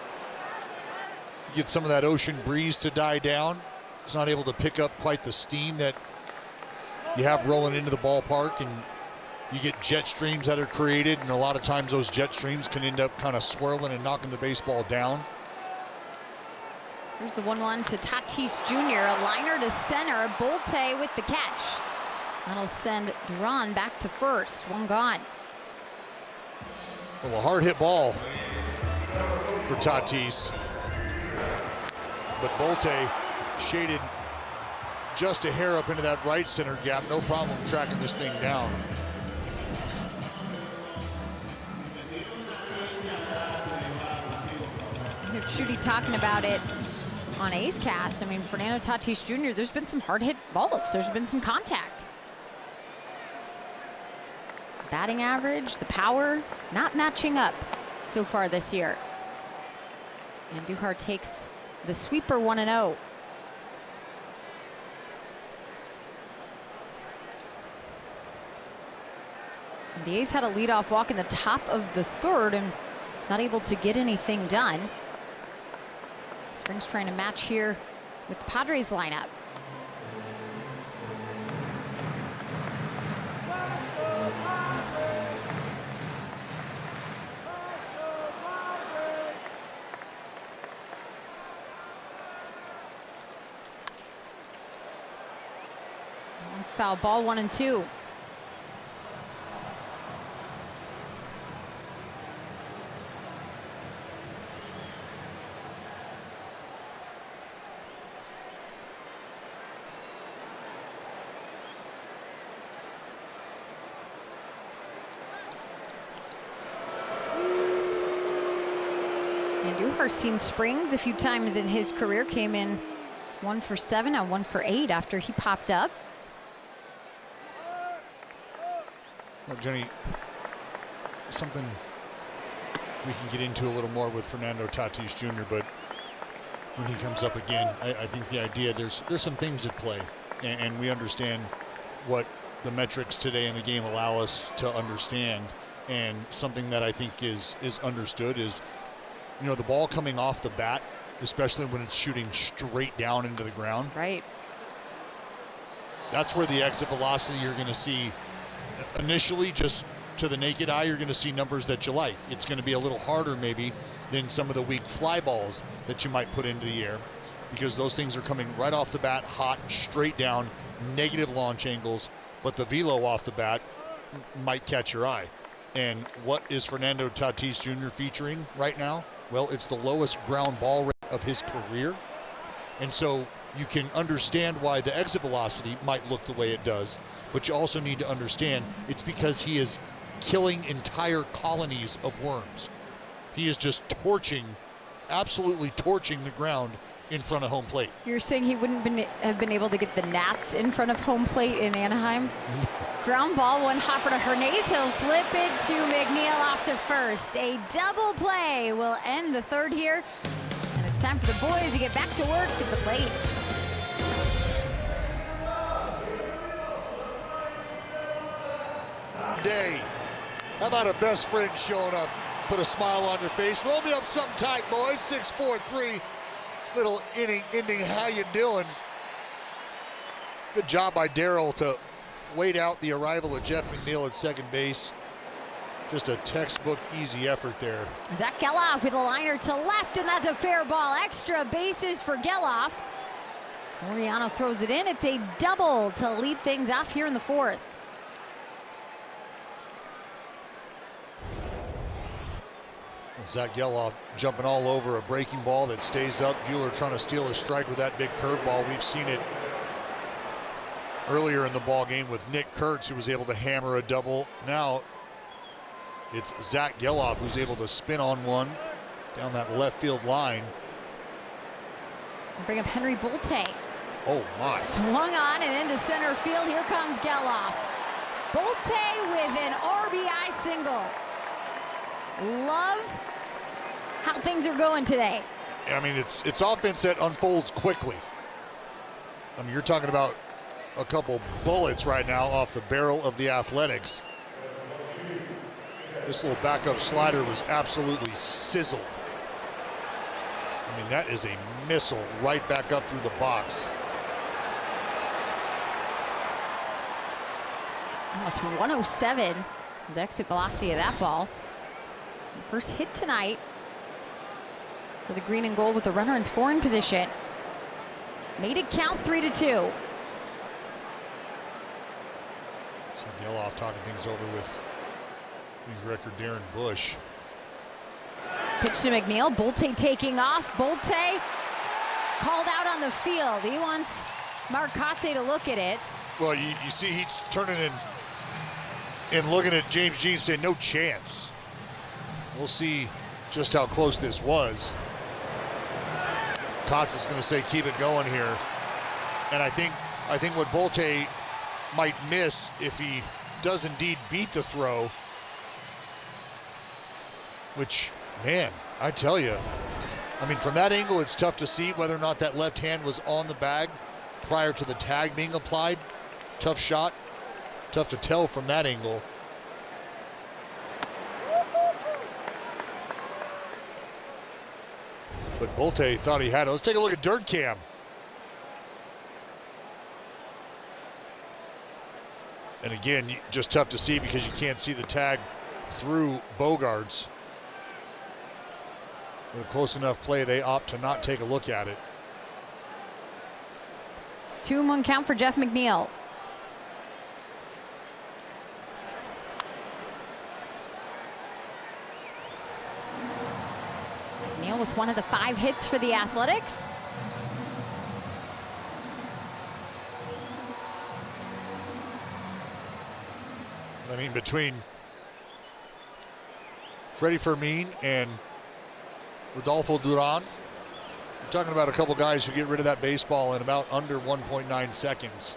ocean breeze to die down. It's not able to pick up quite the steam that you have rolling into the ballpark, and you get jet streams that are created, and a lot of times those jet streams can end up kind of swirling and knocking the baseball down. Here's the 1-1 to Tatis Jr. A liner to center. Bolte with the catch. That'll send Duran back to first. One gone. Well, a hard hit ball for Tatis. But Bolte shaded just a hair up into that right center gap. No problem tracking this thing down. Shooty talking about it on A's Cast. I mean, Fernando Tatis Jr., there's been some hard hit balls. There's been some contact. Batting average, the power, not matching up so far this year. And Duhar takes the sweeper 1-0. And the A's had a leadoff walk in the top of the third and not able to get anything done. Springs trying to match here with the Padres lineup. Foul ball, 1-2. Duhar's seen Springs a few times in his career. Came in 1 for 7 and 1 for 8 after he popped up. Well, Jenny, something we can get into a little more with Fernando Tatis Jr., but when he comes up again, I think the idea, there's some things at play, and we understand what the metrics today in the game allow us to understand. And something that I think is understood is, you know, the ball coming off the bat, especially when it's shooting straight down into the ground. Right. That's where the exit velocity you're going to see initially, just to the naked eye, you're going to see numbers that you like. It's going to be a little harder maybe than some of the weak fly balls that you might put into the air, because those things are coming right off the bat, hot, straight down, negative launch angles, but the velo off the bat might catch your eye. And what is Fernando Tatis Jr. featuring right now? Well, it's the lowest ground ball rate of his career. And so you can understand why the exit velocity might look the way it does, but you also need to understand it's because he is killing entire colonies of worms. He is just torching, absolutely torching the ground in front of home plate. You're saying he wouldn't have been able to get the gnats in front of home plate in Anaheim? Ground ball, one hopper to Hernandez. He'll flip it to McNeil off to first. A double play will end the third here. And it's time for the boys to get back to work at the plate. Day. How about a best friend showing up? Put a smile on your face. Roll me up something tight, boys. 6-4-3. Little inning ending. How you doing? Good job by Darryl to wait out the arrival of Jeff McNeil at second base. Just a textbook easy effort there. Zach Geloff with a liner to left, and that's a fair ball. Extra bases for Geloff. Moriano throws it in. It's a double to lead things off here in the fourth. Zach Geloff jumping all over a breaking ball that stays up. Buehler trying to steal a strike with that big curveball. We've seen it earlier in the ball game with Nick Kurtz, who was able to hammer a double. Now it's Zach Geloff who's able to spin on one down that left field line. Bring up Henry Bolte. Oh my. Swung on and into center field. Here comes Geloff. Bolte with an RBI single. Love how things are going today. I mean, it's offense that unfolds quickly. I mean, you're talking about a couple bullets right now off the barrel of the Athletics. This little backup slider was absolutely sizzled. I mean, that is a missile right back up through the box. Almost 107 is the exit velocity of that ball. First hit tonight for the green and gold with the runner in scoring position. Made it count 3-2. So Geloff talking things over with director Darren Bush. Pitch to McNeil. Bolte taking off. Bolte called out on the field. He wants Marcotte to look at it. Well, you see he's turning in and looking at James Jean saying no chance. We'll see just how close this was. Kotz is going to say keep it going here. And I think what Bolte might miss if he does indeed beat the throw, which, man, I tell you, I mean, from that angle, it's tough to see whether or not that left hand was on the bag prior to the tag being applied. Tough shot, tough to tell from that angle. But Bolte thought he had it. Let's take a look at Dirt Cam. And again, just tough to see because you can't see the tag through Bogaerts. With a close enough play, they opt to not take a look at it. 2-1 count for Jeff McNeil. McNeil with one of the 5 hits for the Athletics. I mean, between Freddie Fermin and Rodolfo Duran, you're talking about a couple guys who get rid of that baseball in about under 1.9 seconds.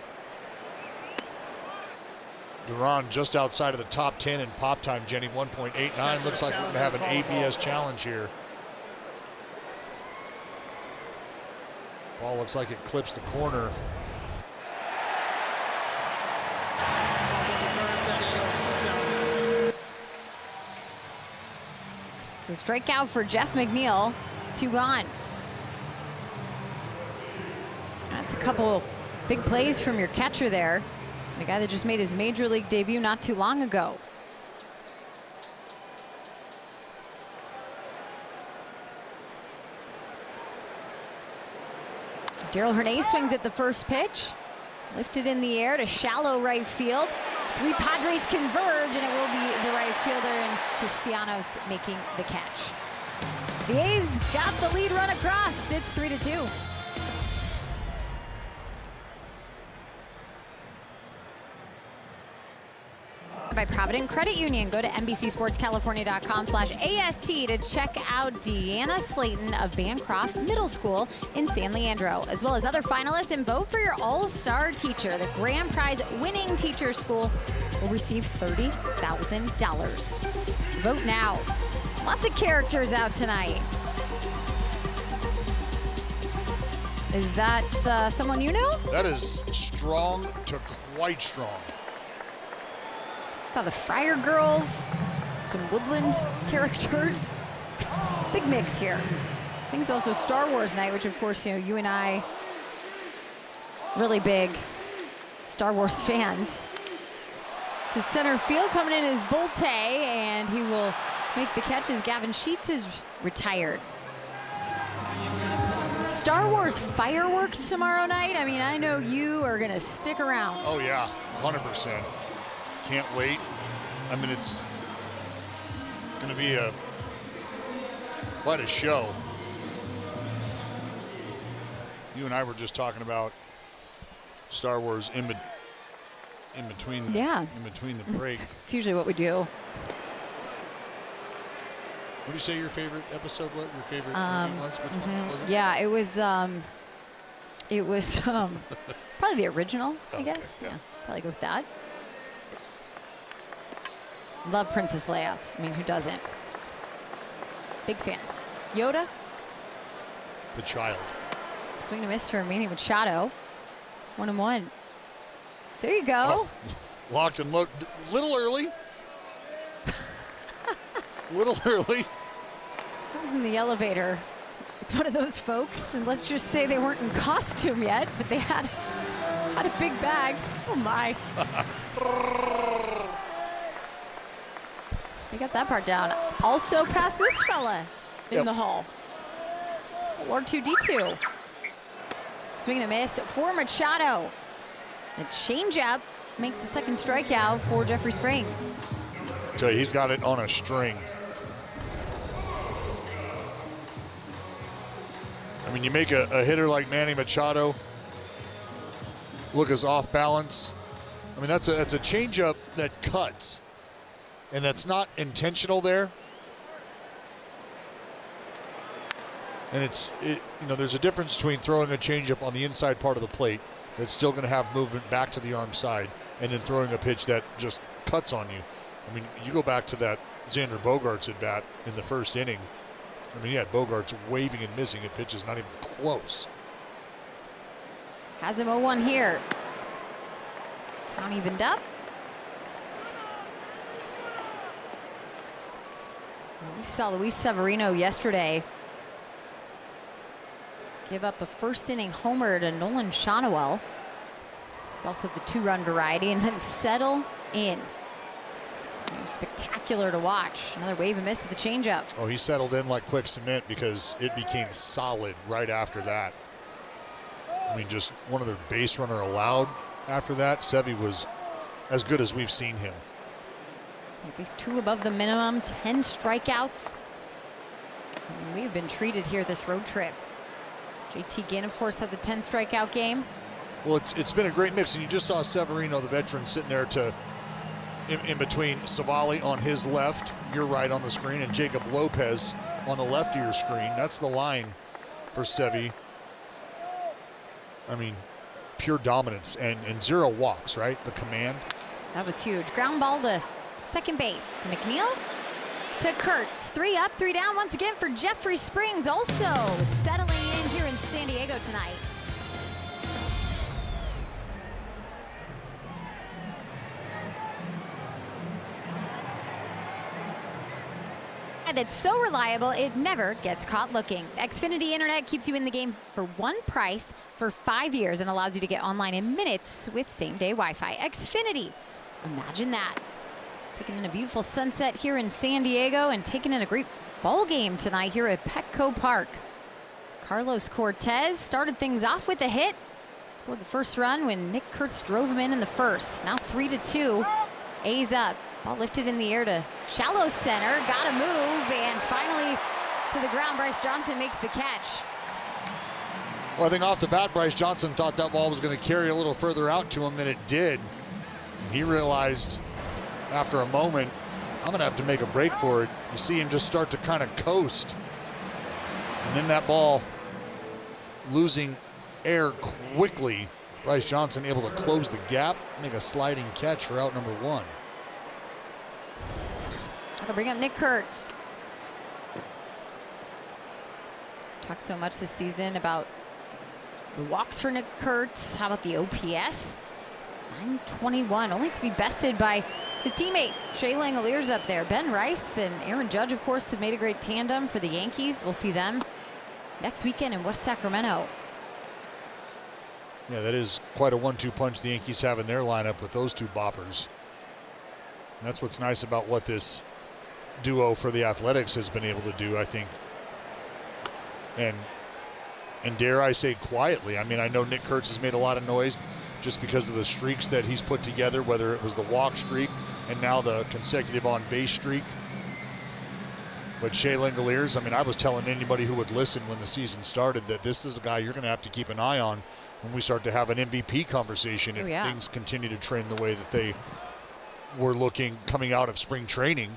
Duran just outside of the top 10 in pop time, Jenny, 1.89. Looks like we're going to have an ABS challenge here. Ball looks like it clips the corner. So strikeout for Jeff McNeil, 2 gone. That's a couple big plays from your catcher there. The guy that just made his major league debut not too long ago. Daryl Hernay swings at the first pitch. Lifted in the air to shallow right field. 3 Padres converge, and it will be the right fielder and Castellanos making the catch. The A's got the lead run across. It's 3-2. By Provident Credit Union. Go to NBCSportsCalifornia.com/AST to check out Deanna Slayton of Bancroft Middle School in San Leandro, as well as other finalists, and vote for your all-star teacher. The grand prize winning teacher school will receive $30,000. Vote now. Lots of characters out tonight. Is that someone you know? That is strong to quite strong. Saw the Friar Girls, some Woodland characters. Big mix here. I think it's also Star Wars night, which of course, you and I, really big Star Wars fans. To center field coming in is Bolte, and he will make the catch as Gavin Sheets is retired. Star Wars fireworks tomorrow night. I mean, I know you are gonna stick around. Oh yeah, 100%. Can't wait. I mean, it's going to be quite a show. You and I were just talking about Star Wars in between the break. It's usually what we do. What do you say your favorite episode was? Your favorite movie was? Which one was it? Yeah, it was probably the original, I guess. Yeah, probably go with that. Love Princess Leia. I mean, who doesn't? Big fan. Yoda? The child. Swing and miss for Manny Machado. 1-1. There you go. Oh, locked and loaded. Little early. Little early. I was in the elevator with one of those folks, and let's just say they weren't in costume yet, but they had a big bag. Oh my. We got that part down. Also past this fella in the hall. Lord 2D2. Swing and a miss for Machado. A changeup makes the second strikeout for Jeffrey Springs. I tell you, he's got it on a string. I mean, you make a hitter like Manny Machado look as off balance. I mean, that's a changeup that cuts. And that's not intentional there. And there's a difference between throwing a changeup on the inside part of the plate that's still going to have movement back to the arm side, and then throwing a pitch that just cuts on you. I mean, you go back to that Xander Bogaerts at bat in the first inning. I mean, yeah, Bogaerts waving and missing at pitches not even close. Has him 0-1 here. Count evened up. We saw Luis Severino yesterday give up a first inning homer to Nolan Shonowell. It's also the 2-run variety, and then settle in. It was spectacular to watch. Another wave and miss at the changeup. Oh, he settled in like quick cement because it became solid right after that. I mean, just one other base runner allowed after that. Sevy was as good as we've seen him. At least 2 above the minimum, 10 strikeouts. I mean, we've been treated here this road trip. JT Ginn, of course, had the 10 strikeout game. Well, it's been a great mix, and you just saw Severino, the veteran, sitting there in between Savali on his left, your right on the screen, and Jacob Lopez on the left of your screen. That's the line for Sevy. I mean, pure dominance and 0 walks, right? The command. That was huge. Ground ball to second base. McNeil to Kurtz. 3 up, 3 down once again for Jeffrey Springs, also settling in here in San Diego tonight. That's so reliable, it never gets caught looking. Xfinity Internet keeps you in the game for one price for 5 years and allows you to get online in minutes with same-day Wi-Fi. Xfinity, imagine that. Taking in a beautiful sunset here in San Diego and taking in a great ball game tonight here at Petco Park. Carlos Cortez started things off with a hit. Scored the first run when Nick Kurtz drove him in the first. Now 3-2. A's up. Ball lifted in the air to shallow center. Got a move, and finally to the ground. Bryce Johnson makes the catch. Well, I think off the bat, Bryce Johnson thought that ball was going to carry a little further out to him than it did. He realized after a moment, I'm going to have to make a break for it. You see him just start to kind of coast. And then that ball losing air quickly. Bryce Johnson able to close the gap, make a sliding catch for out number 1. That'll bring up Nick Kurtz. Talked so much this season about the walks for Nick Kurtz. How about the OPS? 921, only to be bested by his teammate Shea Langoliers up there. Ben Rice and Aaron Judge, of course, have made a great tandem for the Yankees. We'll see them next weekend in West Sacramento. Yeah, that is quite a 1-2 punch the Yankees have in their lineup with those two boppers. And that's what's nice about what this duo for the Athletics has been able to do, I think. And dare I say quietly. I mean, I know Nick Kurtz has made a lot of noise just because of the streaks that he's put together, whether it was the walk streak and now the consecutive on-base streak. But Shea Langoliers, I mean, I was telling anybody who would listen when the season started that this is a guy you're going to have to keep an eye on when we start to have an MVP conversation if things continue to train the way that they were looking coming out of spring training.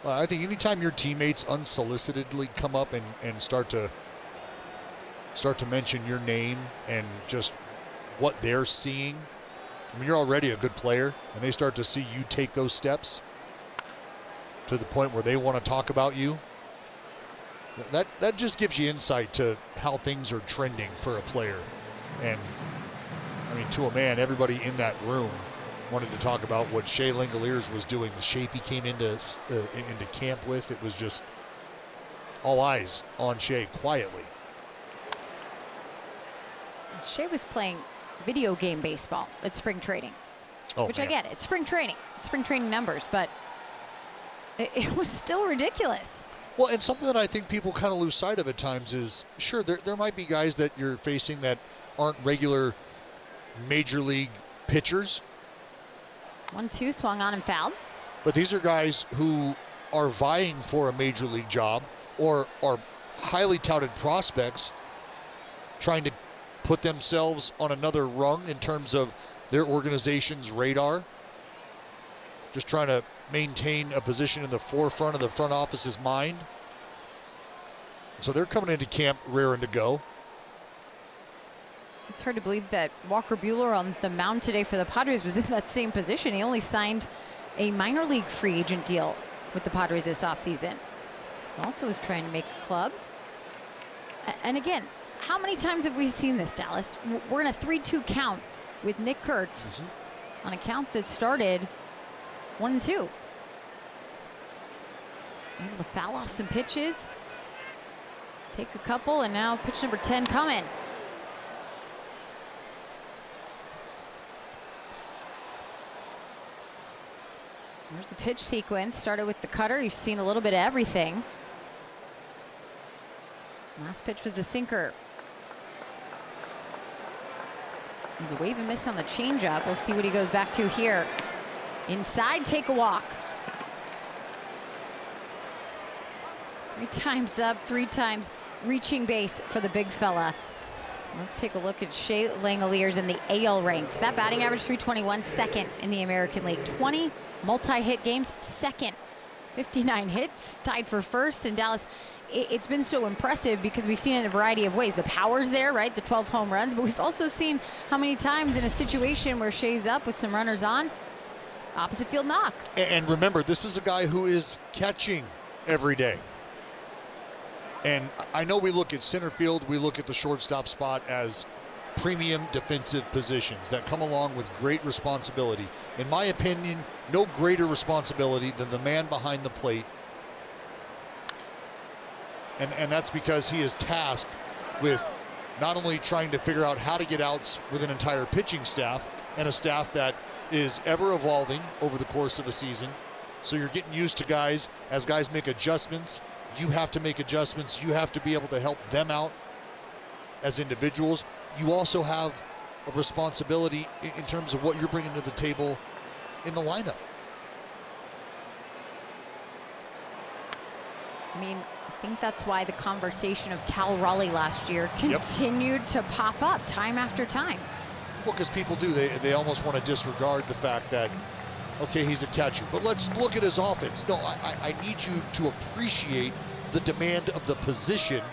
I think anytime your teammates unsolicitedly come up and start to mention your name and just what they're seeing, I mean, you're already a good player, and they start to see you take those steps to the point where they want to talk about you. That just gives you insight to how things are trending for a player. And I mean, to a man, everybody in that room wanted to talk about what Shea Langoliers was doing, the shape he came into camp with. It was just all eyes on Shea quietly. Shea was playing video game baseball at spring training, which man. I get it. It's spring training. It's spring training numbers, but it was still ridiculous. Well, and something that I think people kind of lose sight of at times is, sure, there might be guys that you're facing that aren't regular major league pitchers. 1-2 swung on and fouled. But these are guys who are vying for a major league job or are highly touted prospects trying to put themselves on another rung in terms of their organization's radar. Just trying to maintain a position in the forefront of the front office's mind. So they're coming into camp raring to go. It's hard to believe that Walker Buehler on the mound today for the Padres was in that same position. He only signed a minor league free agent deal with the Padres this offseason. So also was trying to make a club. And again, how many times have we seen this, Dallas? We're in a 3-2 count with Nick Kurtz on a count that started 1-2. Able to foul off some pitches. Take a couple, and now pitch number 10 coming. There's the pitch sequence. Started with the cutter. You've seen a little bit of everything. Last pitch was the sinker. There's a wave and miss on the changeup. We'll see what he goes back to here. Inside, take a walk. 3 times up, 3 times reaching base for the big fella. Let's take a look at Shea Langoliers in the AL ranks. That batting average, 321, second in the American League. 20 multi-hit games, second 59 hits, tied for first in Dallas. It's been so impressive because we've seen it in a variety of ways. The power's there, right? The 12 home runs, but we've also seen how many times in a situation where Shea's up with some runners on, opposite field knock. And remember, this is a guy who is catching every day. And I know we look at center field, we look at the shortstop spot as premium defensive positions that come along with great responsibility. In my opinion, no greater responsibility than the man behind the plate. And that's because he is tasked with not only trying to figure out how to get outs with an entire pitching staff and a staff that is ever evolving over the course of a season. So you're getting used to guys. As guys make adjustments, you have to make adjustments. You have to be able to help them out as individuals. You also have a responsibility in terms of what you're bringing to the table in the lineup. I mean, I think that's why the conversation of Cal Raleigh last year continued to pop up time after time. Well, because people do. They almost want to disregard the fact that, okay, he's a catcher, but let's look at his offense. No, I need you to appreciate the demand of the position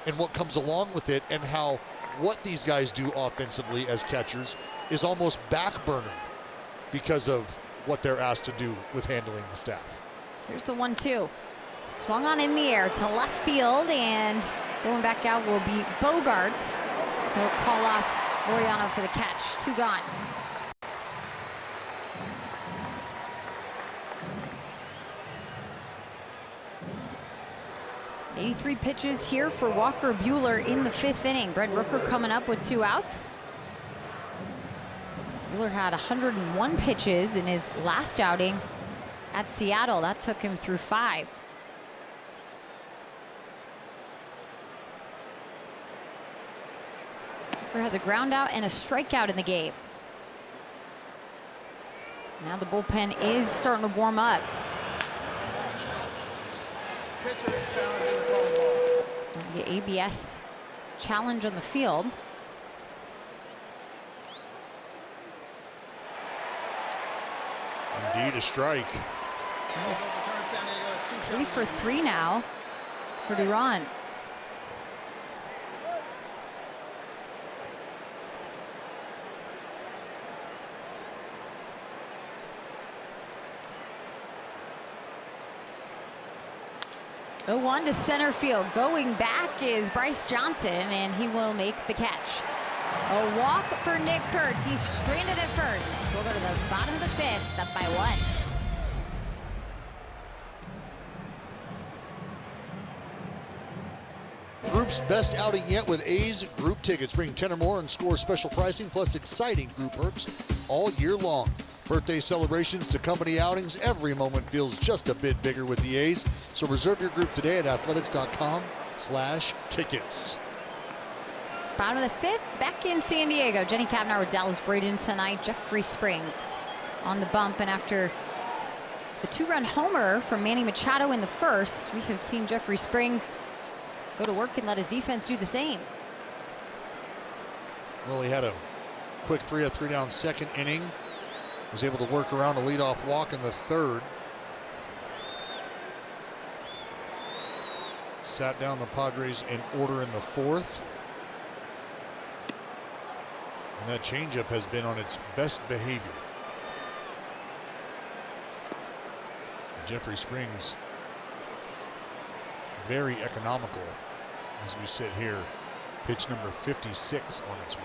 and what comes along with it, and how what these guys do offensively as catchers is almost backburnered because of what they're asked to do with handling the staff. Here's the 1-2. Swung on in the air to left field, and going back out will be Bogarts. He'll call off Laureano for the catch. 2 gone. '83 pitches here for Walker Buehler in the 5th inning. Brent Rooker coming up with 2 outs. Buehler had 101 pitches in his last outing at Seattle. That took him through 5. Rooker has a ground out and a strikeout in the game. Now the bullpen is starting to warm up. The ABS challenge on the field. Indeed, a strike. 3 for 3 now for Duran. The 1 to center field. Going back is Bryce Johnson, and he will make the catch. A walk for Nick Kurtz. He's stranded at first. We'll go to the bottom of the 5th, up by 1. Group's best outing yet with A's group tickets. Bring 10 or more and score special pricing plus exciting group perks all year long. Birthday celebrations to company outings. Every moment feels just a bit bigger with the A's. So reserve your group today at athletics.com/tickets. Bottom of the 5th, back in San Diego. Jenny Cavnar with Dallas Braden tonight. Jeffrey Springs on the bump, and after the 2-run homer from Manny Machado in the 1st, we have seen Jeffrey Springs go to work and let his defense do the same. Well, he had a quick 3 up, 3 down 2nd inning. Was able to work around a leadoff walk in the 3rd. Sat down the Padres in order in the 4th. And that changeup has been on its best behavior. Jeffrey Springs, very economical as we sit here. Pitch number 56 on its way.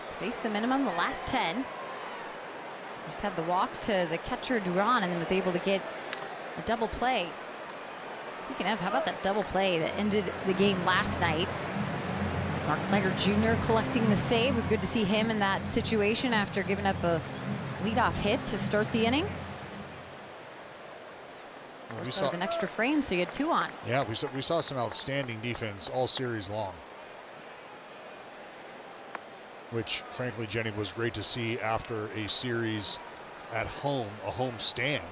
He's faced the minimum the last 10. Just had the walk to the catcher Duran, and then was able to get a double play. Speaking of, how about that double play that ended the game last night? Mark Leger Jr. collecting the save. It was good to see him in that situation after giving up a leadoff hit to start the inning. Well, we saw an extra frame, so you had 2 on. Yeah, we saw some outstanding defense all series long, which frankly, Jenny, was great to see after a series at home, a home stand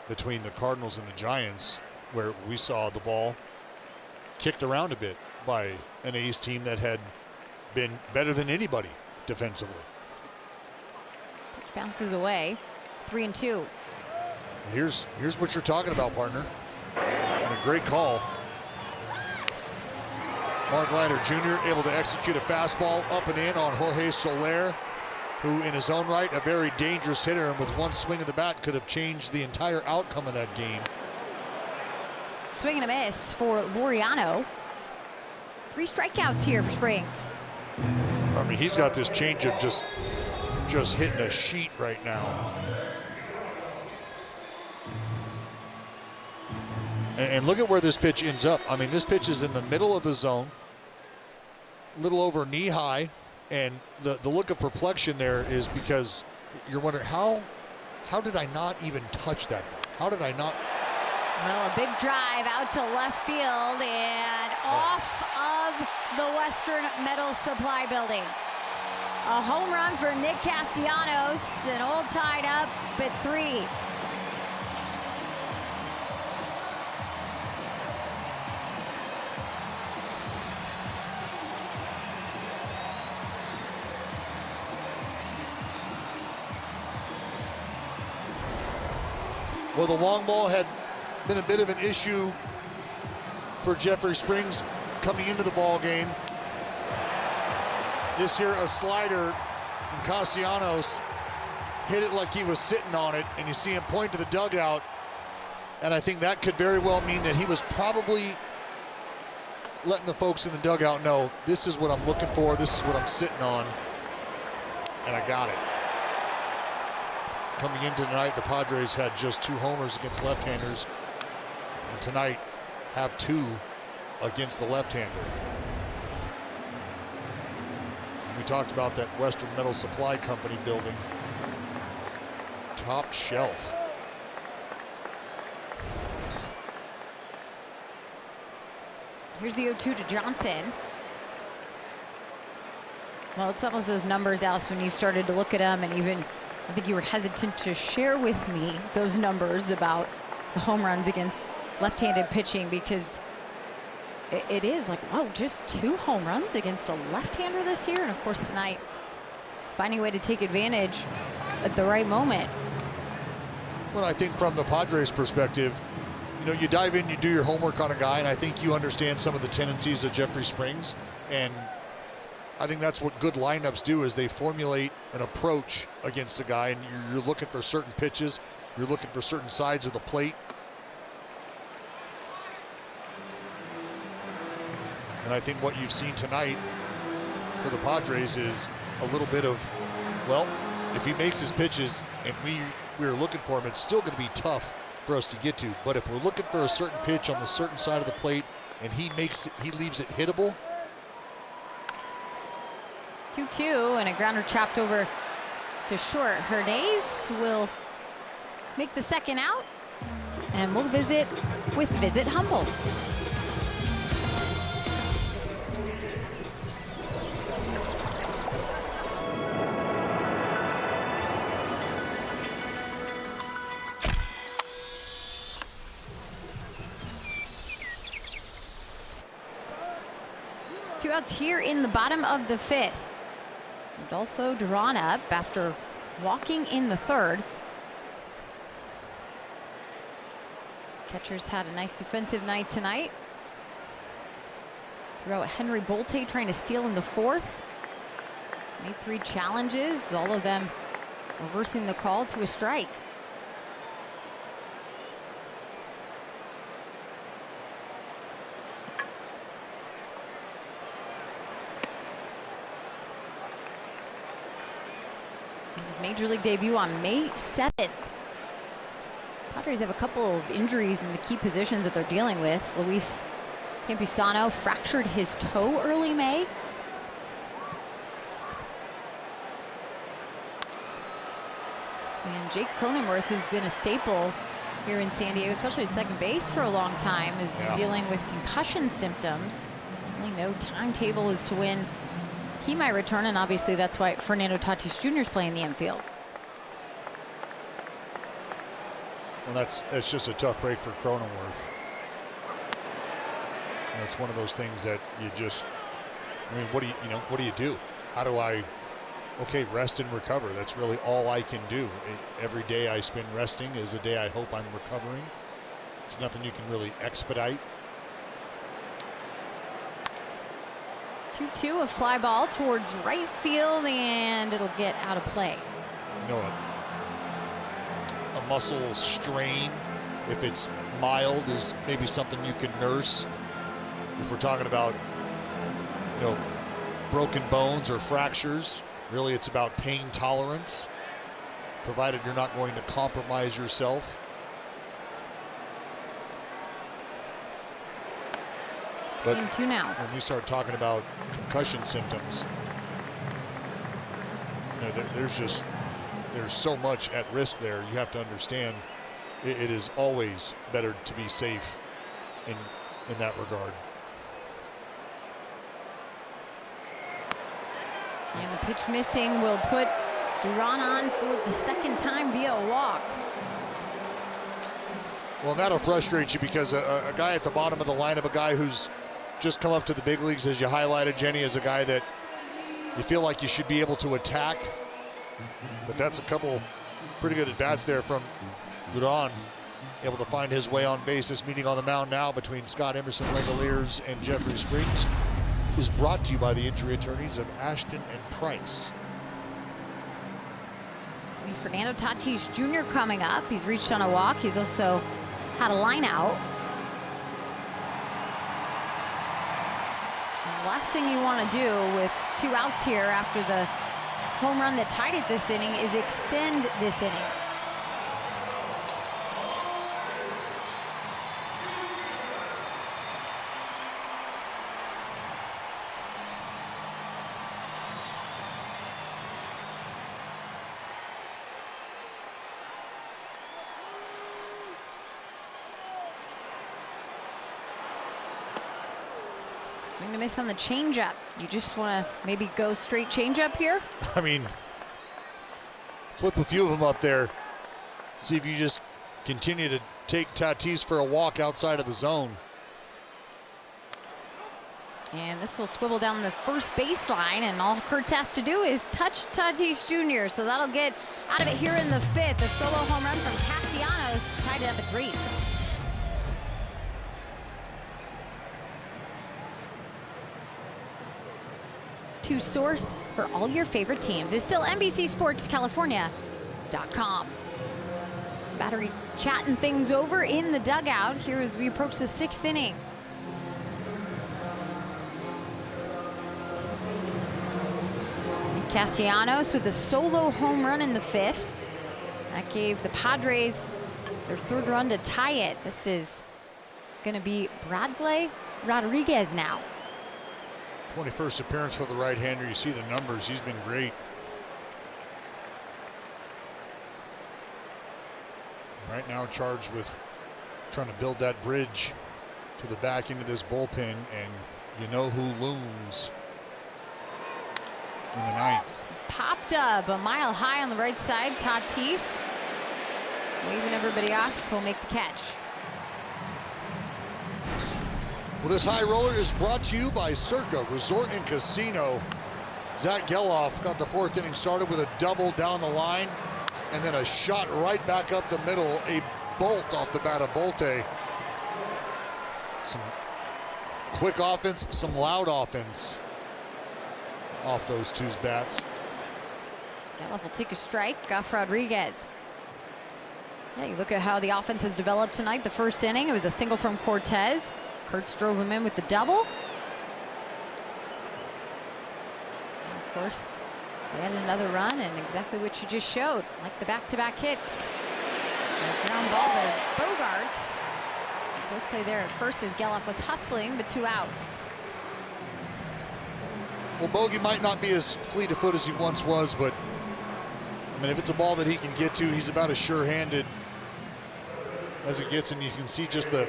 between the Cardinals and the Giants, where we saw the ball kicked around a bit by an A's team that had been better than anybody defensively. Pitch bounces away. 3-2. Here's what you're talking about, partner. And a great call. Mark Leiter Jr. able to execute a fastball up and in on Jorge Soler, who in his own right, a very dangerous hitter, and with one swing of the bat could have changed the entire outcome of that game. Swing and a miss for Laureano. 3 strikeouts here for Springs. I mean, he's got this changeup just hitting a sheet right now. And look at where this pitch ends up. I mean, this pitch is in the middle of the zone, a little over knee high, and the look of perplexion there is because you're wondering, how did I not even touch that? How did I not? Well, a big drive out to left field and off of the Western Metal Supply Building. A home run for Nick Castellanos, and all tied up at 3. Well, the long ball had been a bit of an issue for Jeffrey Springs coming into the ball game. This here, a slider, and Castellanos hit it like he was sitting on it, and you see him point to the dugout, and I think that could very well mean that he was probably letting the folks in the dugout know, this is what I'm looking for, this is what I'm sitting on, and I got it. Coming into tonight, the Padres had just 2 homers against left-handers, and tonight have 2 against the left-hander. We talked about that Western Metal Supply Company building. Top shelf. Here's the 0-2 to Johnson. Well, it's almost those numbers, Alice, when you started to look at them, and even I think you were hesitant to share with me those numbers about the home runs against left-handed pitching, because it is like, whoa, just 2 home runs against a left-hander this year. And of course tonight, finding a way to take advantage at the right moment. Well, I think from the Padres perspective, you know, you dive in, you do your homework on a guy, and I think you understand some of the tendencies of Jeffrey Springs. And I think that's what good lineups do, is they formulate an approach against a guy, and you're looking for certain pitches, you're looking for certain sides of the plate. And I think what you've seen tonight for the Padres is a little bit of, well, if he makes his pitches and we're looking for him, it's still going to be tough for us to get to. But if we're looking for a certain pitch on the certain side of the plate and he leaves it hittable. 2-2, and a grounder chopped over to short. Hernandez will make the second out, and we'll visit with Visit Humboldt. Two outs here in the bottom of the 5th. Rodolfo drawn up after walking in the 3rd. Catchers had a nice defensive night tonight. Throw at Henry Bolte trying to steal in the 4th. Made 3 challenges, all of them reversing the call to a strike. His Major League debut on May 7th. Padres have a couple of injuries in the key positions that they're dealing with. Luis Campusano fractured his toe early May. And Jake Cronenworth, who's been a staple here in San Diego, especially at second base for a long time, has been dealing with concussion symptoms. Really no timetable as to when he might return, and obviously that's why Fernando Tatis Jr. is playing the infield. Well, that's just a tough break for Cronenworth. It's one of those things that you just, I mean, what do you do? How do I okay, rest and recover. That's really all I can do. Every day I spend resting is a day I hope I'm recovering. It's nothing you can really expedite. 2-2, a fly ball towards right field, and it'll get out of play. You know, a muscle strain, if it's mild, is maybe something you can nurse. If we're talking about, you know, broken bones or fractures, really it's about pain tolerance, provided you're not going to compromise yourself. But Game 2 now. when we start talking about concussion symptoms, you know, there's so much at risk there. You have to understand it is always better to be safe in that regard. And the pitch missing will put Duran on for the second time via a walk. Well, that'll frustrate you because a guy at the bottom of the lineup, a guy who's just come up to the big leagues, as you highlighted, Jenny, is a guy that you feel like you should be able to attack. But that's a couple pretty good at-bats there from Duran, able to find his way on base. This meeting on the mound now between Scott Emerson Langoliers and Jeffrey Springs is brought to you by the injury attorneys of Ashton and Price. Fernando Tatis Jr. coming up. He's reached on a walk. He's also had a line out. The last thing you want to do with 2 outs here after the home run that tied it this inning is extend this inning. Swing to miss on the changeup. You just want to maybe go straight changeup here? I mean, flip a few of them up there. See if you just continue to take Tatis for a walk outside of the zone. And this will swivel down the first baseline, and all Kurtz has to do is touch Tatis Jr. So that'll get out of it here in the 5th. A solo home run from Castellanos tied it up at 3. To source for all your favorite teams is still NBCSportsCalifornia.com. Battery chatting things over in the dugout here as we approach the 6th inning. Castellanos with a solo home run in the 5th. That gave the Padres their 3rd run to tie it. This is going to be Bradley Rodriguez now. 21st appearance for the right-hander. You see the numbers. He's been great. Right now charged with trying to build that bridge to the back end of this bullpen, and you know who looms in the 9th. Popped up a mile high on the right side. Tatis waving everybody off. Will make the catch. Well, this high roller is brought to you by Circa Resort and Casino. Zach Geloff got the 4th inning started with a double down the line, and then a shot right back up the middle, a bolt off the bat of Bolte. Some quick offense, some loud offense off those 2's bats. Geloff will take a strike off Rodriguez. Yeah, you look at how the offense has developed tonight. The 1st inning, it was a single from Cortez. Kurtz drove him in with the double. And of course, they had another run, and exactly what you just showed, like the back-to-back hits. The ground ball to Bogarts. Close play there at first as Geloff was hustling, but 2 outs. Well, Bogey might not be as fleet of foot as he once was, but I mean, if it's a ball that he can get to, he's about as sure-handed as it gets, and you can see just the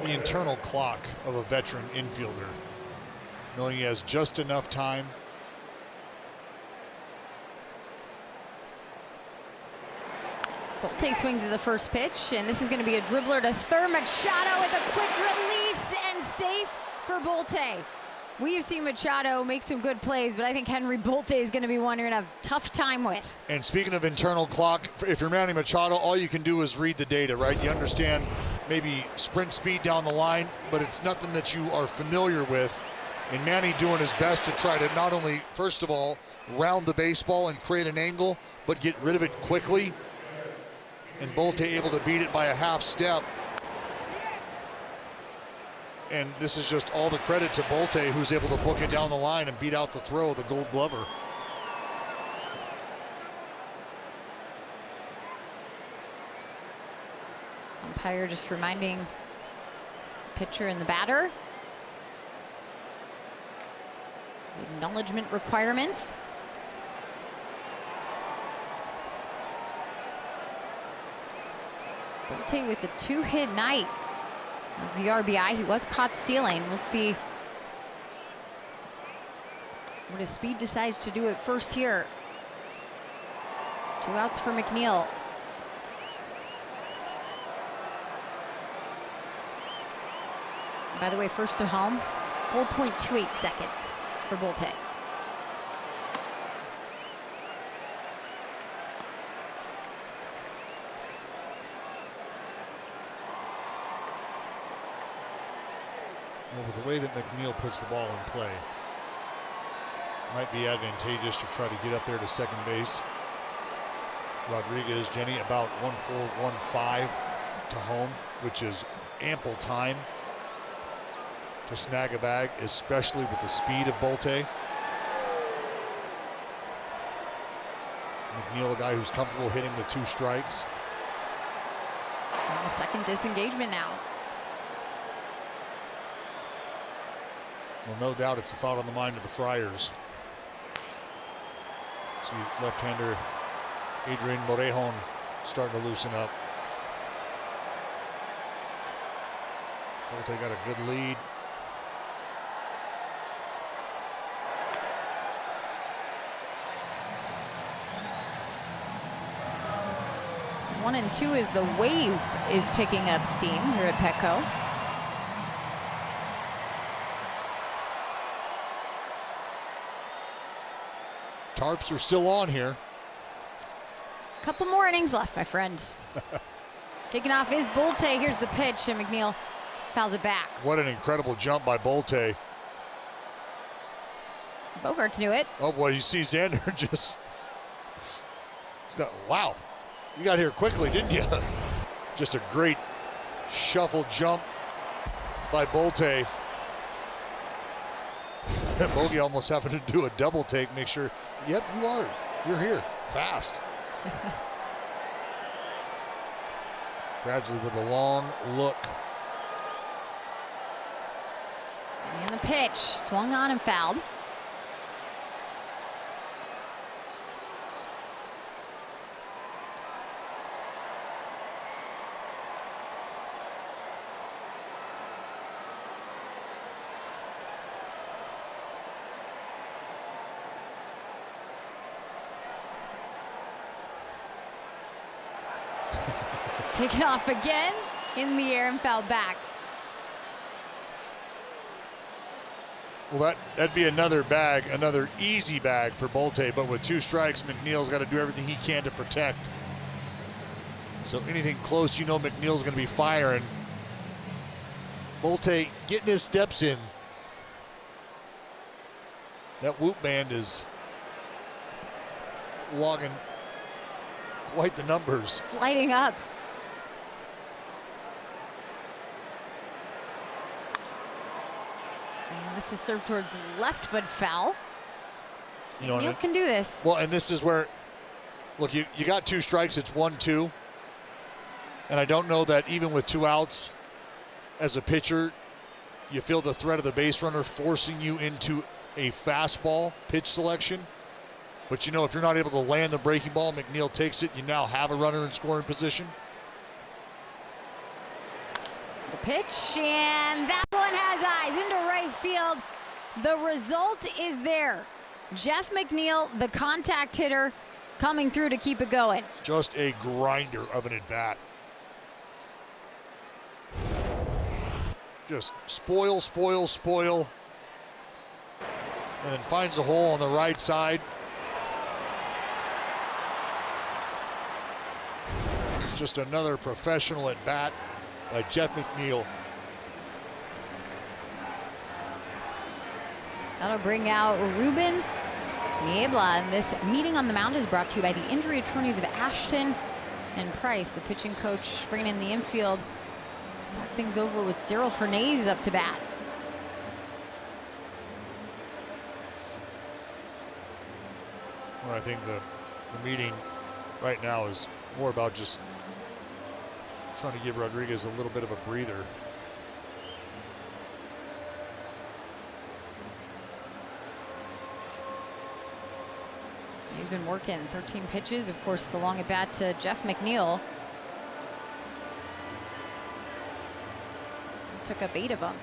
internal clock of a veteran infielder, knowing he has just enough time. Bolte swings at the first pitch, and this is going to be a dribbler to third. Machado with a quick release and safe for Bolte. We have seen Machado make some good plays, but I think Henry Bolte is going to be one you're going to have a tough time with. And speaking of internal clock, if you're Manny Machado, all you can do is read the data, right? You understand maybe sprint speed down the line, but it's nothing that you are familiar with. And Manny doing his best to try to not only, first of all, round the baseball and create an angle, but get rid of it quickly. And Bolte able to beat it by a half step. And this is just all the credit to Bolte, who's able to book it down the line and beat out the throw of the Gold Glover. Umpire just reminding the pitcher and the batter the acknowledgement requirements. Bolte with the 2-hit night as the RBI. He was caught stealing. We'll see what his speed decides to do at first here. 2 outs for McNeil. By the way, first to home, 4.28 seconds for Bolte. Well, with the way that McNeil puts the ball in play, might be advantageous to try to get up there to second base. Rodriguez, Jenny, about 1.415 to home, which is ample time to snag a bag, especially with the speed of Bolte. McNeil, a guy who's comfortable hitting the 2 strikes. And the second disengagement now. Well, no doubt it's a thought on the mind of the Friars. See left-hander Adrian Morejon starting to loosen up. Bolte got a good lead. One and 2 is the wave is picking up steam here at Petco. Tarps are still on here. Couple more innings left, my friend. Taking off is Bolte. Here's the pitch, and McNeil fouls it back. What an incredible jump by Bolte. Bogarts knew it. Oh boy, you see Xander just, wow, you got here quickly, didn't you? Just a great shuffle jump by Bolte. Bogey almost having to do a double take, make sure, yep, you're here, fast. Gradually with a long look. And the pitch, swung on and fouled. Taken off again in the air and fouled back. Well, that'd be another bag, another easy bag for Bolte, but with 2 strikes, McNeil's got to do everything he can to protect. So anything close, you know McNeil's going to be firing. Bolte getting his steps in. That whoop band is logging quite the numbers. It's lighting up. And this is served towards the left, but foul. You know, Neil can do this. Well, and this is where, look, you got 2 strikes, it's 1-2. And I don't know that even with 2 outs, as a pitcher, you feel the threat of the base runner forcing you into a fastball pitch selection. But you know, if you're not able to land the breaking ball, McNeil takes it, you now have a runner in scoring position. The pitch, and that one has eyes into right field. The result is there. Jeff McNeil, the contact hitter, coming through to keep it going. Just a grinder of an at-bat. Just spoil, spoil, spoil. and then finds a hole on the right side. Just another professional at bat by Jeff McNeil. That'll bring out Ruben Niebla. And this meeting on the mound is brought to you by the injury attorneys of Ashton and Price. The pitching coach bringing in the infield to talk things over with Daryl Hernandez up to bat. Well, I think the meeting right now is more about just trying to give Rodriguez a little bit of a breather. He's been working 13 pitches. Of course, the long at bat to Jeff McNeil. He took up 8 of them.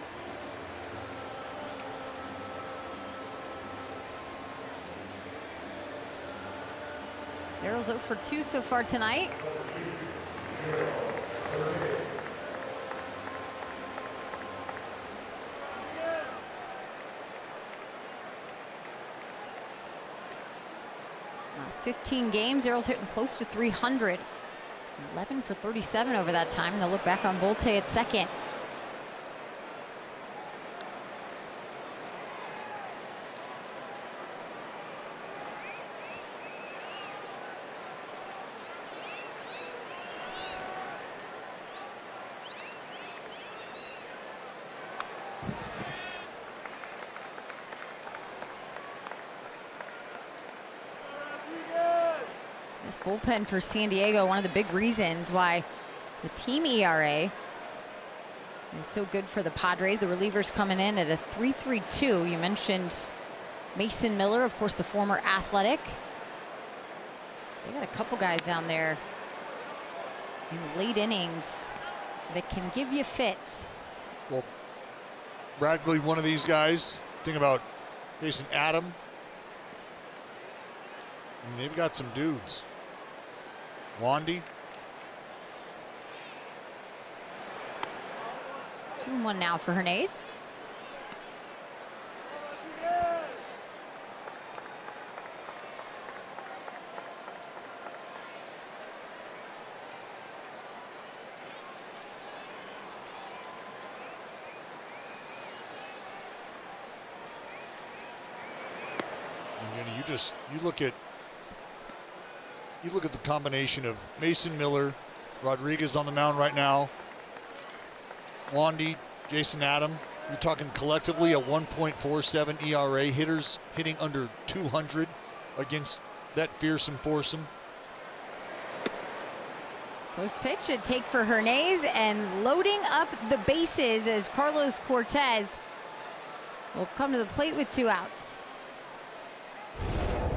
Daryl's 0 for 2 so far tonight. Last 15 games, Daryl's hitting close to 300. 11 for 37 over that time. And they'll look back on Bolte at second. This bullpen for San Diego, one of the big reasons why the team ERA is so good for the Padres. The relievers coming in at a 3.32. You mentioned Mason Miller, of course, the former Athletic. They got a couple guys down there in late innings that can give you fits. Well, Bradley, one of these guys. Think about Jason Adam. And they've got some dudes. Wandy. 2-1 now for Hernandez. And Jenny, you look at the combination of Mason Miller, Rodriguez on the mound right now, Wandy, Jason Adam. You're talking collectively a 1.47 ERA, hitters hitting under 200 against that fearsome foursome. Close pitch, a take for Hernandez, and loading up the bases as Carlos Cortez will come to the plate with 2 outs.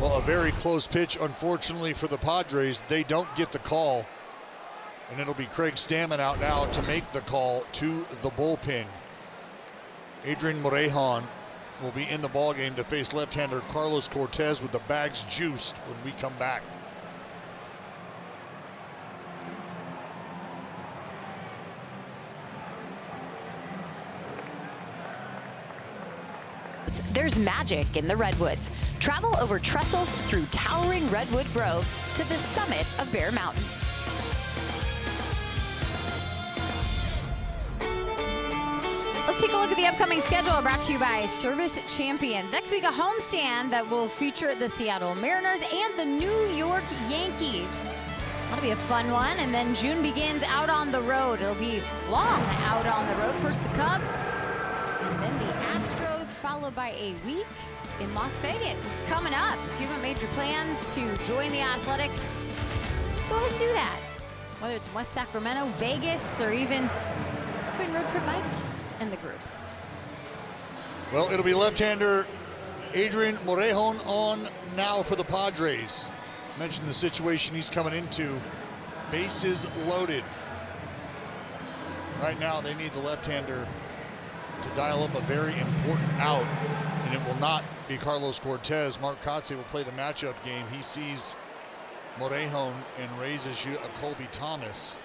Well, a very close pitch, unfortunately for the Padres. They don't get the call, and it'll be Craig Stammen out now to make the call to the bullpen. Adrian Morejon will be in the ballgame to face left-hander Carlos Cortez with the bags juiced when we come back. There's magic in the Redwoods. Travel over trestles through towering redwood groves to the summit of Bear Mountain. Let's take a look at the upcoming schedule, brought to you by Service Champions. Next week, a homestand that will feature the Seattle Mariners and the New York Yankees. That'll be a fun one. And then June begins out on the road. It'll be long out on the road. First the Cubs, and then the Astros, followed by a week in Las Vegas. It's coming up. If you haven't made your plans to join the Athletics, go ahead and do that. Whether it's West Sacramento, Vegas, or even Queen Road Trip Mike and the group. Well, it'll be left-hander Adrian Morejon on now for the Padres. Mentioned the situation he's coming into. Bases loaded. Right now, they need the left-hander to dial up a very important out, and it will not be Carlos Cortez. Mark Kotze will play the matchup game. He sees Morejon and raises you a Colby Thomas.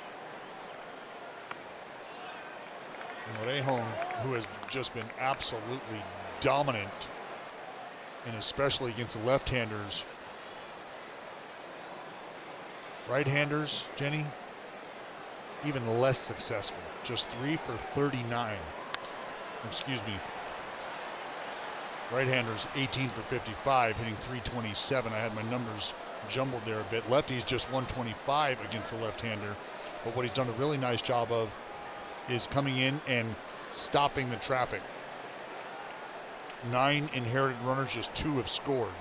Morejon, who has just been absolutely dominant and especially against the left-handers. Right-handers, Jenny, even less successful. Just 3 for 39. Excuse me. Right-handers 18 for 55, hitting 327. I had my numbers jumbled there a bit. Lefty's just 125 against the left-hander. But what he's done a really nice job of is coming in and stopping the traffic. 9 inherited runners, just 2 have scored.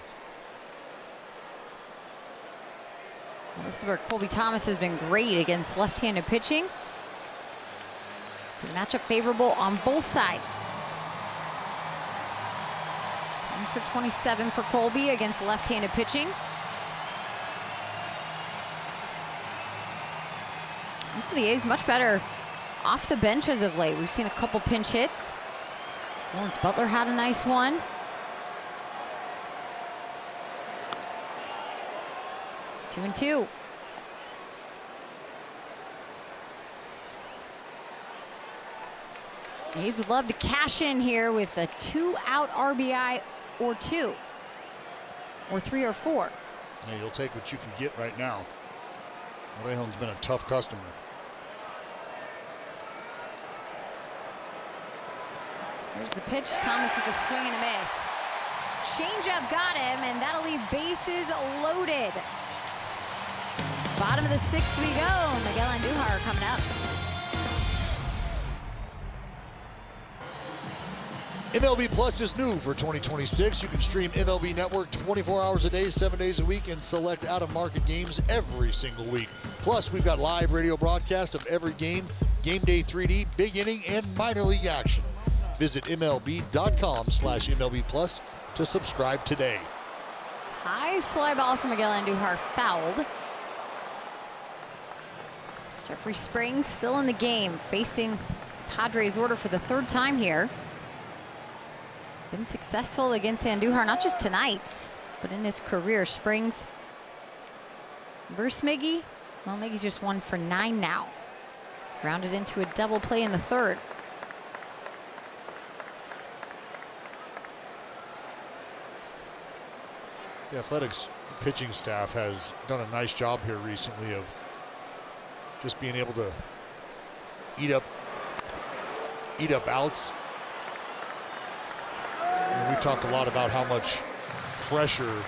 This is where Colby Thomas has been great against left-handed pitching. It's a matchup favorable on both sides. 10 for 27 for Colby against left-handed pitching. Most of the A's much better off the bench as of late. We've seen a couple pinch hits. Lawrence Butler had a nice one. Two and two. A's would love to cash in here with a 2-out RBI or 2, or 3 or 4. Yeah, you'll take what you can get right now. Morejon's been a tough customer. Here's the pitch. Thomas with a swing and a miss. Changeup got him, and that'll leave bases loaded. Bottom of the 6th we go. Miguel Andujar coming up. MLB Plus is new for 2026. You can stream MLB Network 24 hours a day, 7 days a week, and select out-of-market games every single week. Plus, we've got live radio broadcast of every game, game day 3D, big inning, and minor league action. Visit MLB.com/MLB Plus to subscribe today. High fly ball from Miguel Andujar, fouled. Jeffrey Springs still in the game, facing Padres order for the 3rd time here. Been successful against Andujar, not just tonight, but in his career. Springs versus Miggy. Well, Miggy's just 1 for 9 now. Grounded into a double play in the 3rd. The Athletics pitching staff has done a nice job here recently of just being able to eat up outs. And we've talked a lot about how much pressure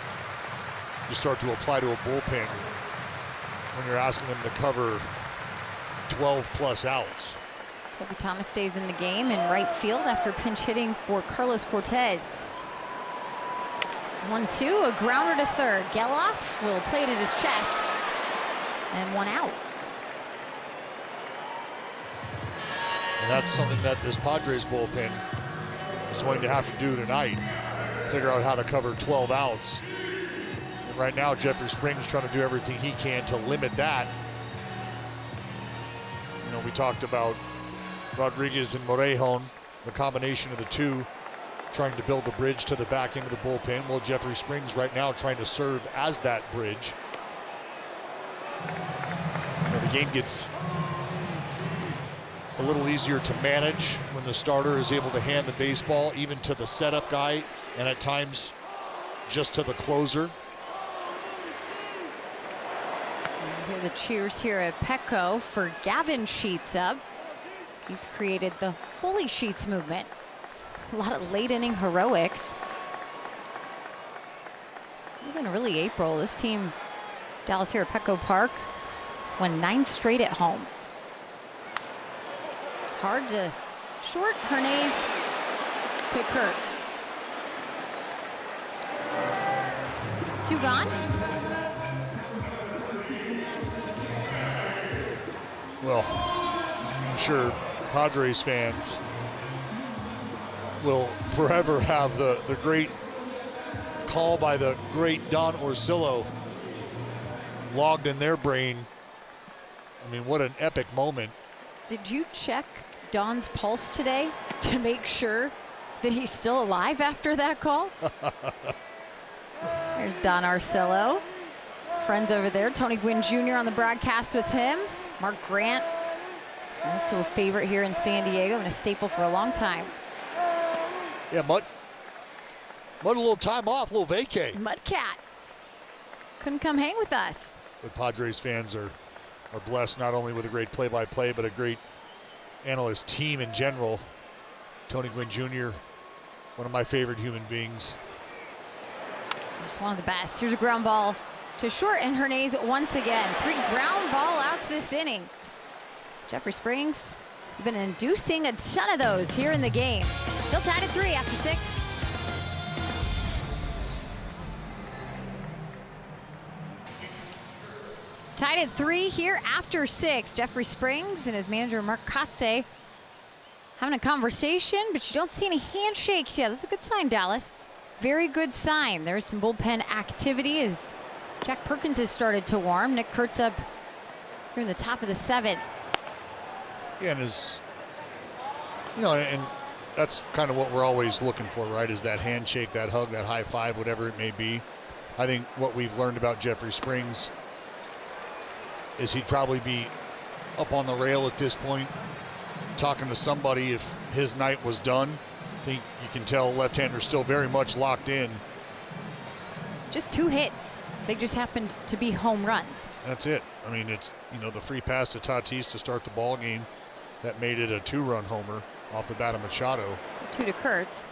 you start to apply to a bullpen when you're asking them to cover 12+ outs. Colby Thomas stays in the game in right field after pinch hitting for Carlos Cortez. 1-2, a grounder to 3rd. Geloff will play it at his chest, and 1 out. And that's something that this Padres bullpen is going to have to do tonight. Figure out how to cover 12 outs. And right now, Jeffrey Springs trying to do everything he can to limit that. You know, we talked about Rodriguez and Morejon, the combination of the two, trying to build the bridge to the back end of the bullpen. Well, Jeffrey Springs right now trying to serve as that bridge. You know, the game gets a little easier to manage when the starter is able to hand the baseball even to the setup guy, and at times just to the closer. You hear the cheers here at Petco for Gavin Sheets up. He's created the Holy Sheets movement. A lot of late inning heroics. It was in early April. This team, Dallas here at Petco Park, won 9 straight at home. Hard to short. Hernandez to Kurtz. 2 gone. Well, I'm sure Padres fans will forever have the great call by the great Don Orsillo logged in their brain. I mean, what an epic moment. Did you check Don's pulse today to make sure that he's still alive after that call? There's Don Orsillo. Friends over there. Tony Gwynn Jr. on the broadcast with him. Mark Grant, also a favorite here in San Diego and a staple for a long time. Yeah, What a little time off, a little vacay. Mudcat. Couldn't come hang with us. The Padres fans are blessed not only with a great play-by-play, but a great analyst team in general. Tony Gwynn Jr., one of my favorite human beings. Just one of the best. Here's a ground ball to short, and Hernandez once again. 3 ground ball outs this inning. Jeffrey Springs has been inducing a ton of those here in the game. Still tied at 3 after 6. Tied at 3 here after 6. Jeffrey Springs and his manager Mark Kotze having a conversation, but you don't see any handshakes yet. That's a good sign, Dallas. Very good sign. There's some bullpen activity as Jack Perkins has started to warm. Nick Kurtz up here in the top of the 7th. Yeah, and that's kind of what we're always looking for, right? Is that handshake, that hug, that high five, whatever it may be. I think what we've learned about Jeffrey Springs is he'd probably be up on the rail at this point, talking to somebody if his night was done. I think you can tell left-hander still very much locked in. Just 2 hits. They just happened to be home runs. That's it. I mean, it's, the free pass to Tatis to start the ball game that made it a 2-run homer off the bat of Machado. 2 to Kurtz.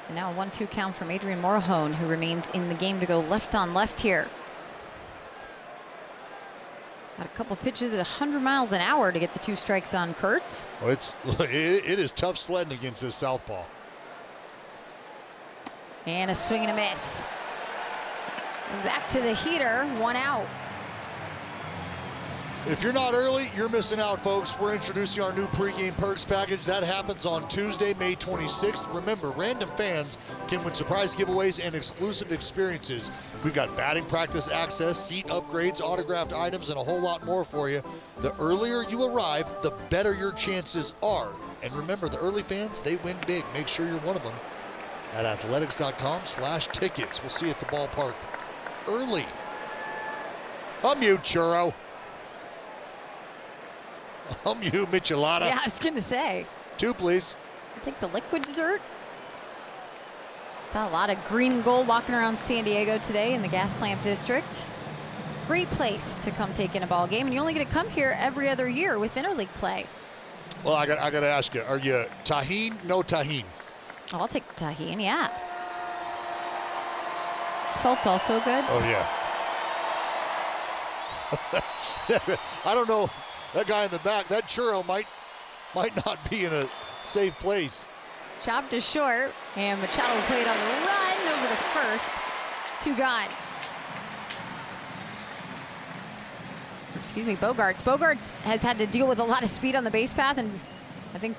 And now a 1-2 count from Adrian Morejon, who remains in the game to go left on left here. Had a couple pitches at 100 miles an hour to get the 2 strikes on Kurtz. Well, it is tough sledding against this southpaw. And a swing and a miss. Goes back to the heater, 1 out. If you're not early, you're missing out, folks. We're introducing our new pregame perks package. That happens on Tuesday, May 26th. Remember, random fans can win surprise giveaways and exclusive experiences. We've got batting practice access, seat upgrades, autographed items, and a whole lot more for you. The earlier you arrive, the better your chances are. And remember, the early fans, they win big. Make sure you're one of them at athletics.com/tickets. We'll see you at the ballpark early. Unmute, Churro. You, Michelada. Yeah, I was going to say. 2, please. I'll take the liquid dessert. Saw a lot of green and gold walking around San Diego today in the Gas Lamp District. Great place to come take in a ball game, and you only get to come here every other year with interleague play. Well, I got to ask you, are you tahine? No tahine. Oh, I'll take the tahine, yeah. Salt's also good. Oh, yeah. I don't know. That guy in the back, that churro might not be in a safe place. Chopped to short, and Machado played on the run over to first. 2 gone. Excuse me, Bogarts. Bogarts has had to deal with a lot of speed on the base path, and I think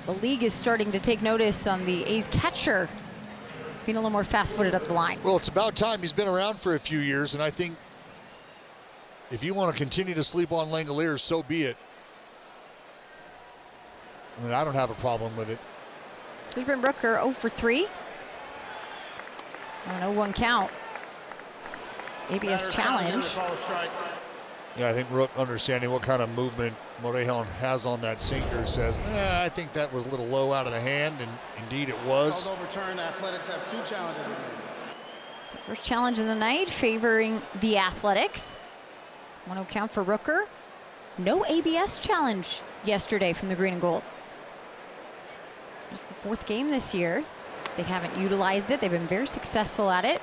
the league is starting to take notice on the A's catcher being a little more fast-footed up the line. Well, it's about time. He's been around for a few years, and I think if you want to continue to sleep on Langoliers, so be it. I mean, I don't have a problem with it. There's been Rooker 0 for 3. An 0-1 count. ABS challenge. Yeah, I think Rook, understanding what kind of movement Morejon has on that sinker, says, I think that was a little low out of the hand, and indeed it was. Overturned. Athletics have 2 challenges. So first challenge of the night favoring the Athletics. 1-0 count for Rooker. No ABS challenge yesterday from the green and gold. Just the 4th game this year. They haven't utilized it. They've been very successful at it.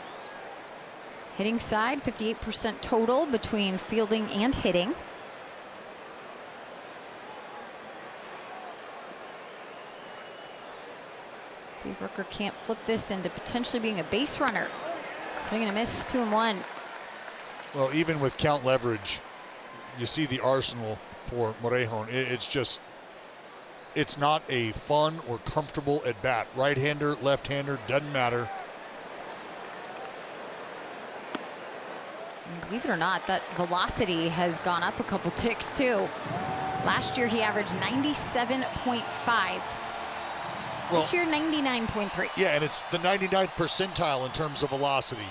Hitting side, 58% total between fielding and hitting. See if Rooker can't flip this into potentially being a base runner. Swing and a miss, 2-1. Well, even with count leverage, you see the arsenal for Morejon. It's not a fun or comfortable at bat. Right-hander, left-hander, doesn't matter. And believe it or not, that velocity has gone up a couple ticks too. Last year he averaged 97.5. Well, this year 99.3. Yeah, and it's the 99th percentile in terms of velocity.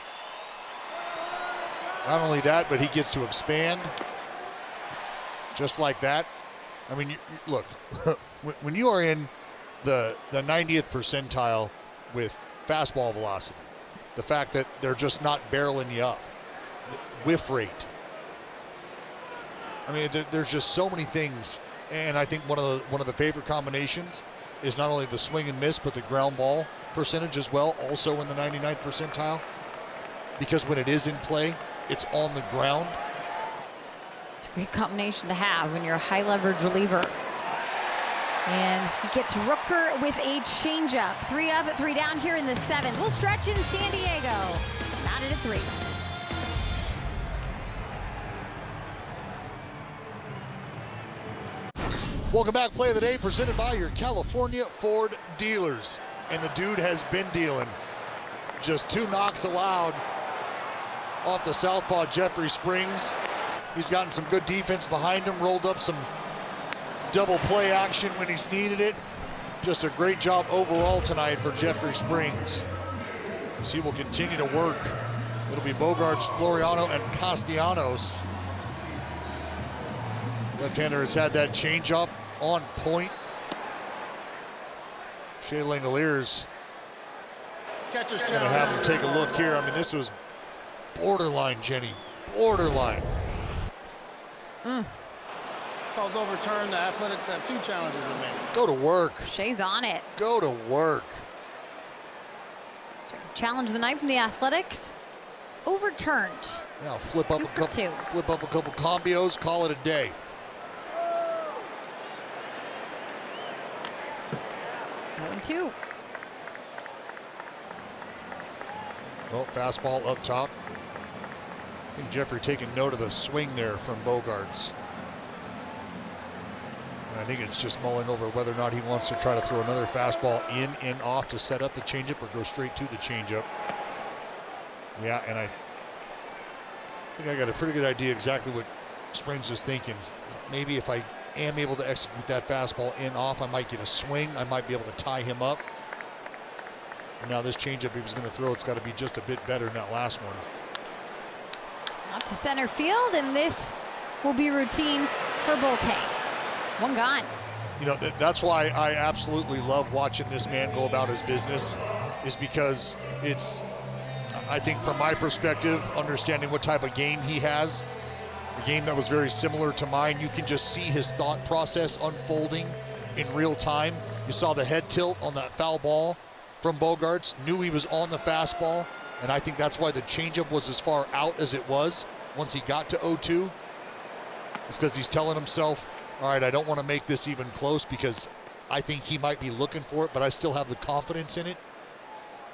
Not only that, but he gets to expand just like that. I mean, look, when you are in the 90th percentile with fastball velocity, The fact that they're just not barreling you up. The whiff rate. I mean, there's just so many things. And I think one of the favorite combinations is not only the swing and miss, but the ground ball percentage as well, also in the 99th percentile. Because when it is in play, it's on the ground. It's a great combination to have when you're a high leverage reliever. And he gets Rooker with a changeup. 3 up, 3 down here in the 7th. We'll stretch in San Diego. Mounted at 3. Welcome back. Play of the day presented by your California Ford dealers. And the dude has been dealing. Just 2 knocks allowed off the southpaw Jeffrey Springs. He's gotten some good defense behind him, rolled up some double play action when he's needed it. Just a great job overall tonight for Jeffrey Springs, as he will continue to work. It'll be Bogaerts, Laureano, and Castellanos. Left-hander has had that changeup on point. Shea Langoliers Catcher's gonna have him take a look here. I mean, this was borderline, Jenny, borderline. Calls overturned. The Athletics have 2 challenges remaining. Go to work. Shea's on it. Go to work. Challenge of the night from the Athletics. Overturned. Now flip up 2 a for couple. 2. Flip up a couple combios. Call it a day. 0-2. Well, fastball up top. I think Jeffrey taking note of the swing there from Bogaerts. And I think it's just mulling over whether or not he wants to try to throw another fastball in and off to set up the changeup or go straight to the changeup. Yeah, and I think I got a pretty good idea exactly what Springs is thinking. Maybe if I am able to execute that fastball in off, I might get a swing. I might be able to tie him up. And now this changeup he was going to throw, it's got to be just a bit better than that last one. Out to center field, and this will be routine for Bolte. 1 gone. You know, that's why I absolutely love watching this man go about his business, is because it's, I think from my perspective, understanding what type of game he has, a game that was very similar to mine, you can just see his thought process unfolding in real time. You saw the head tilt on that foul ball from Bogaerts, knew he was on the fastball, and I think that's why the changeup was as far out as it was once he got to 0-2. It's because he's telling himself, all right, I don't want to make this even close because I think he might be looking for it, but I still have the confidence in it.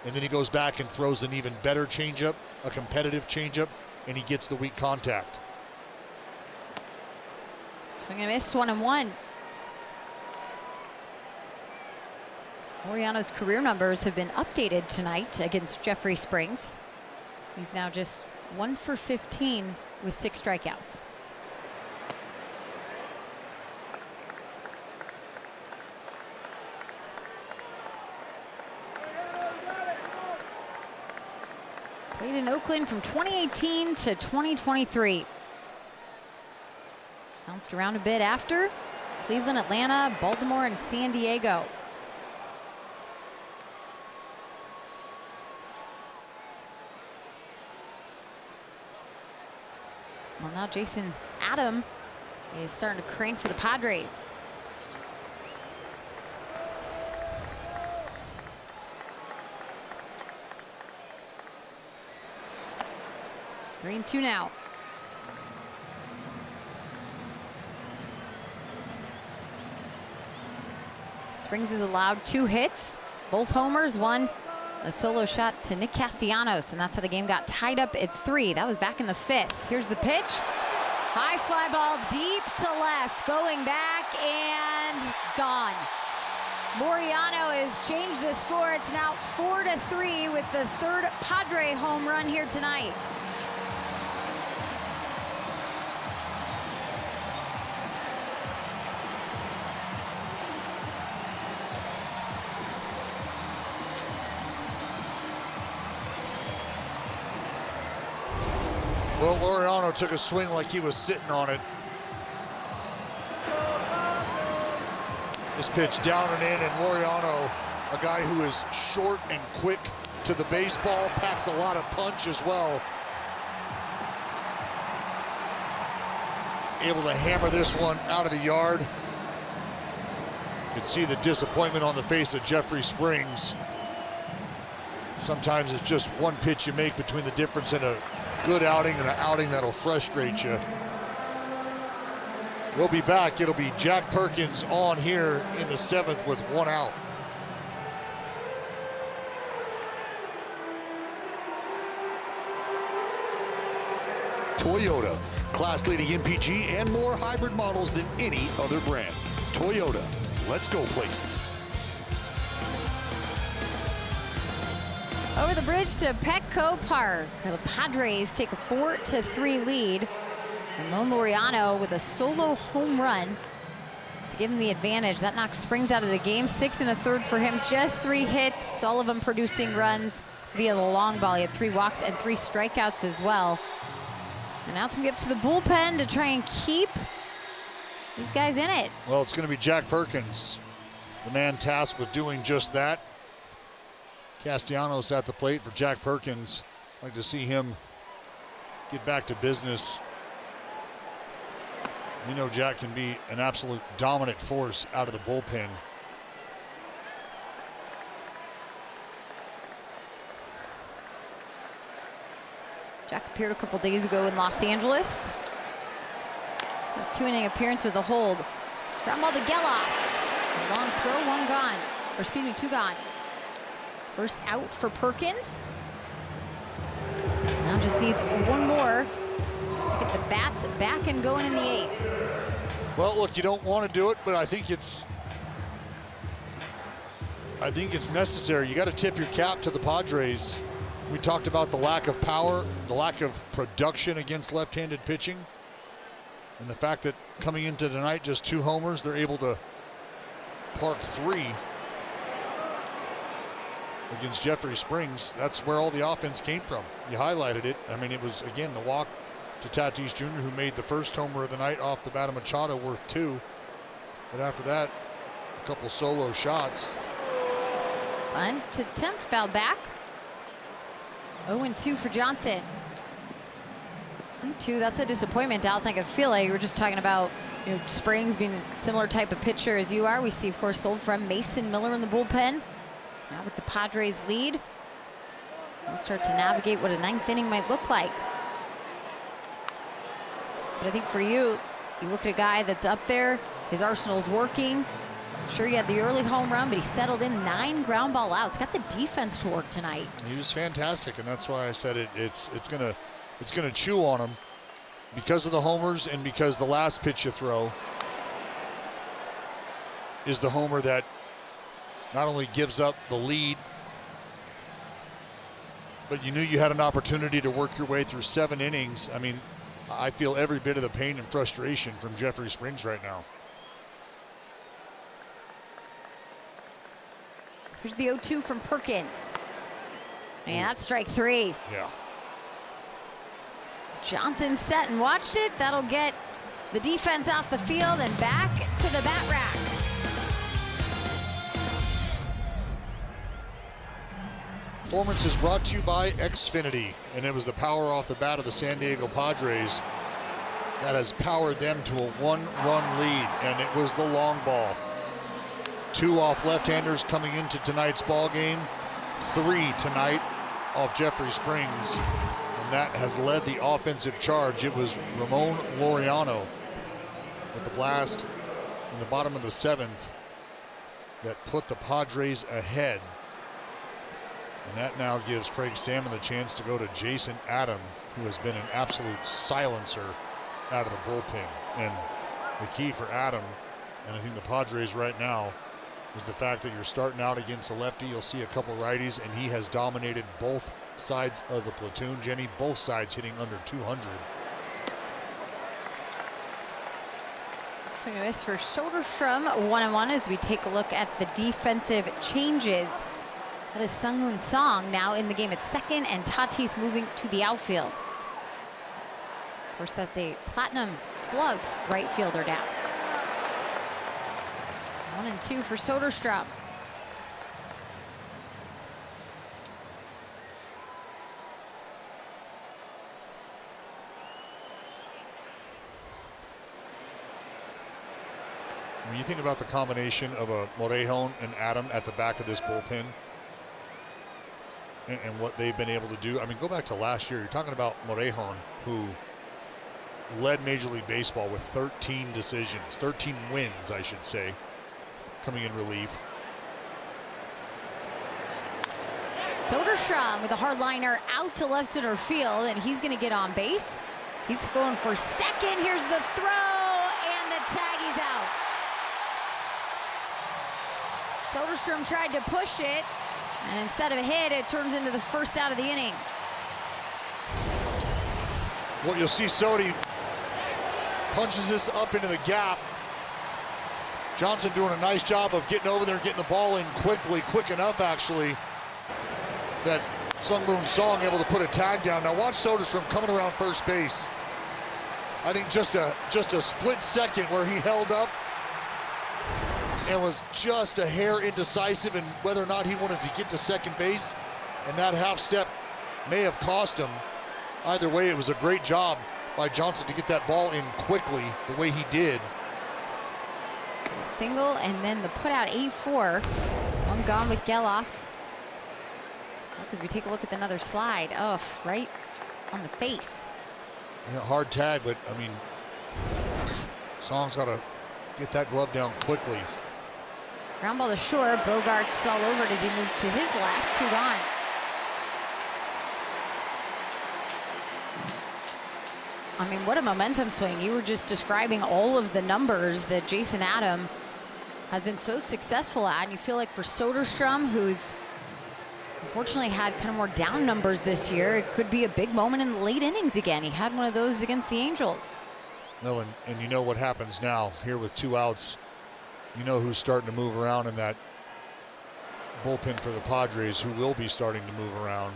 And then he goes back and throws an even better changeup, a competitive changeup, and he gets the weak contact. Swing and miss, 1-1. Laureano's career numbers have been updated tonight against Jeffrey Springs. He's now just 1 for 15 with 6 strikeouts. Played in Oakland from 2018 to 2023. Bounced around a bit after Cleveland, Atlanta, Baltimore, and San Diego. Well, now Jason Adam is starting to crank for the Padres. Three and 2 now. Springs has allowed 2 hits, both homers, 1 a solo shot to Nick Castellanos, and that's how the game got tied up at 3. That was back in the 5th. Here's the pitch. High fly ball deep to left, going back and gone. Laureano has changed the score. It's now 4-3 with the 3rd Padre home run here tonight. Well, Laureano took a swing like he was sitting on it. This pitch down and in, and Laureano, a guy who is short and quick to the baseball, packs a lot of punch as well. Able to hammer this one out of the yard. You can see the disappointment on the face of Jeffrey Springs. Sometimes it's just one pitch you make between the difference in a good outing and an outing that'll frustrate you. We'll be back. It'll be Jack Perkins on here in the 7th with 1 out. Toyota, class-leading MPG and more hybrid models than any other brand. Toyota, let's go places. Over the bridge to Petco Park. The Padres take a 4-3 lead. Ramon Laureano with a solo home run to give him the advantage. That knocks Springs out of the game. 6 1/3 for him, just 3 hits, all of them producing runs via the long ball. He had 3 walks and 3 strikeouts as well. And now it's gonna get up to the bullpen to try and keep these guys in it. Well, it's gonna be Jack Perkins, the man tasked with doing just that. Castellanos at the plate for Jack Perkins. I'd like to see him get back to business. You know Jack can be an absolute dominant force out of the bullpen. Jack appeared a couple days ago in Los Angeles. A 2-inning appearance with a hold. Ground ball to Geloff. A long throw, 1 gone. Or excuse me, 2 gone. First out for Perkins. Now just needs 1 more to get the bats back and going in the 8th. Well, look, you don't want to do it, but I think it's necessary. You got to tip your cap to the Padres. We talked about the lack of power, the lack of production against left-handed pitching, and the fact that coming into tonight just 2 homers, they're able to park 3 against Jeffrey Springs. That's where all the offense came from. You highlighted it. I mean, it was, again, the walk to Tatis Jr., who made the first homer of the night off the bat of Machado, worth 2. But after that, a couple solo shots. Bunt attempt, foul back. 0-2 for Johnson. 2, that's a disappointment, Dallas. I can feel like we're just talking about, you know, Springs being a similar type of pitcher as you are. We see, of course, sold from Mason Miller in the bullpen. Now with the Padres lead, they'll start to navigate what a 9th inning might look like. But I think for you, you look at a guy that's up there, his arsenal's working. Sure, he had the early home run, but he settled in 9 ground ball outs. Got the defense to work tonight. He was fantastic, and that's why I said it's gonna chew on him because of the homers and because the last pitch you throw is the homer that not only gives up the lead, but you knew you had an opportunity to work your way through 7 innings. I mean, I feel every bit of the pain and frustration from Jeffrey Springs right now. Here's the 0-2 from Perkins. And that's strike 3. Yeah. Johnson set and watched it. That'll get the defense off the field and back to the bat rack. Performance is brought to you by Xfinity, and it was the power off the bat of the San Diego Padres that has powered them to a 1-run lead, and it was the long ball. 2 off left-handers coming into tonight's ball game, 3 tonight off Jeffrey Springs, and that has led the offensive charge. It was Ramon Laureano with the blast in the bottom of the 7th that put the Padres ahead. And that now gives Craig Stammen the chance to go to Jason Adam, who has been an absolute silencer out of the bullpen. And the key for Adam, and I think the Padres right now, is the fact that you're starting out against a lefty. You'll see a couple righties, and he has dominated both sides of the platoon. Jenny, both sides hitting under 200. Swing and miss for Soderstrom, 1-1 as we take a look at the defensive changes. That is Sunghoon Song now in the game at second, and Tatis moving to the outfield. Of course, that's a platinum glove right fielder now. 1-2 for Soderstrom. you think about the combination of a Morejon and Adam at the back of this bullpen and what they've been able to do. I mean, go back to last year. You're talking about Morejon, who led Major League Baseball with 13 decisions, 13 wins, I should say, coming in relief. Soderstrom with a hard liner out to left center field, and he's going to get on base. He's going for second. Here's the throw, and the tag, he's out. Soderstrom tried to push it, and instead of a hit, it turns into the first out of the inning. Well, you'll see Sodi punches this up into the gap. Johnson doing a nice job of getting over there and getting the ball in quickly, quick enough actually, that Sung Moon Song able to put a tag down. Now watch Soderstrom coming around first base. I think just a split second where he held up and was just a hair indecisive in whether or not he wanted to get to second base, and that half step may have cost him. Either way, it was a great job by Johnson to get that ball in quickly the way he did. A single, and then the put out 8-4. One gone with Geloff. As we take a look at another slide, oh, right on the face. Yeah, hard tag, but I mean, Song's got to get that glove down quickly. Ground ball to short. Bogart's all over it as he moves to his left. 2 gone. I mean, what a momentum swing. You were just describing all of the numbers that Jason Adam has been so successful at. And you feel like for Soderstrom, who's unfortunately had kind of more down numbers this year, it could be a big moment in the late innings again. He had one of those against the Angels. Well, and you know what happens now here with 2 outs. You know who's starting to move around in that bullpen for the Padres, who will be starting to move around.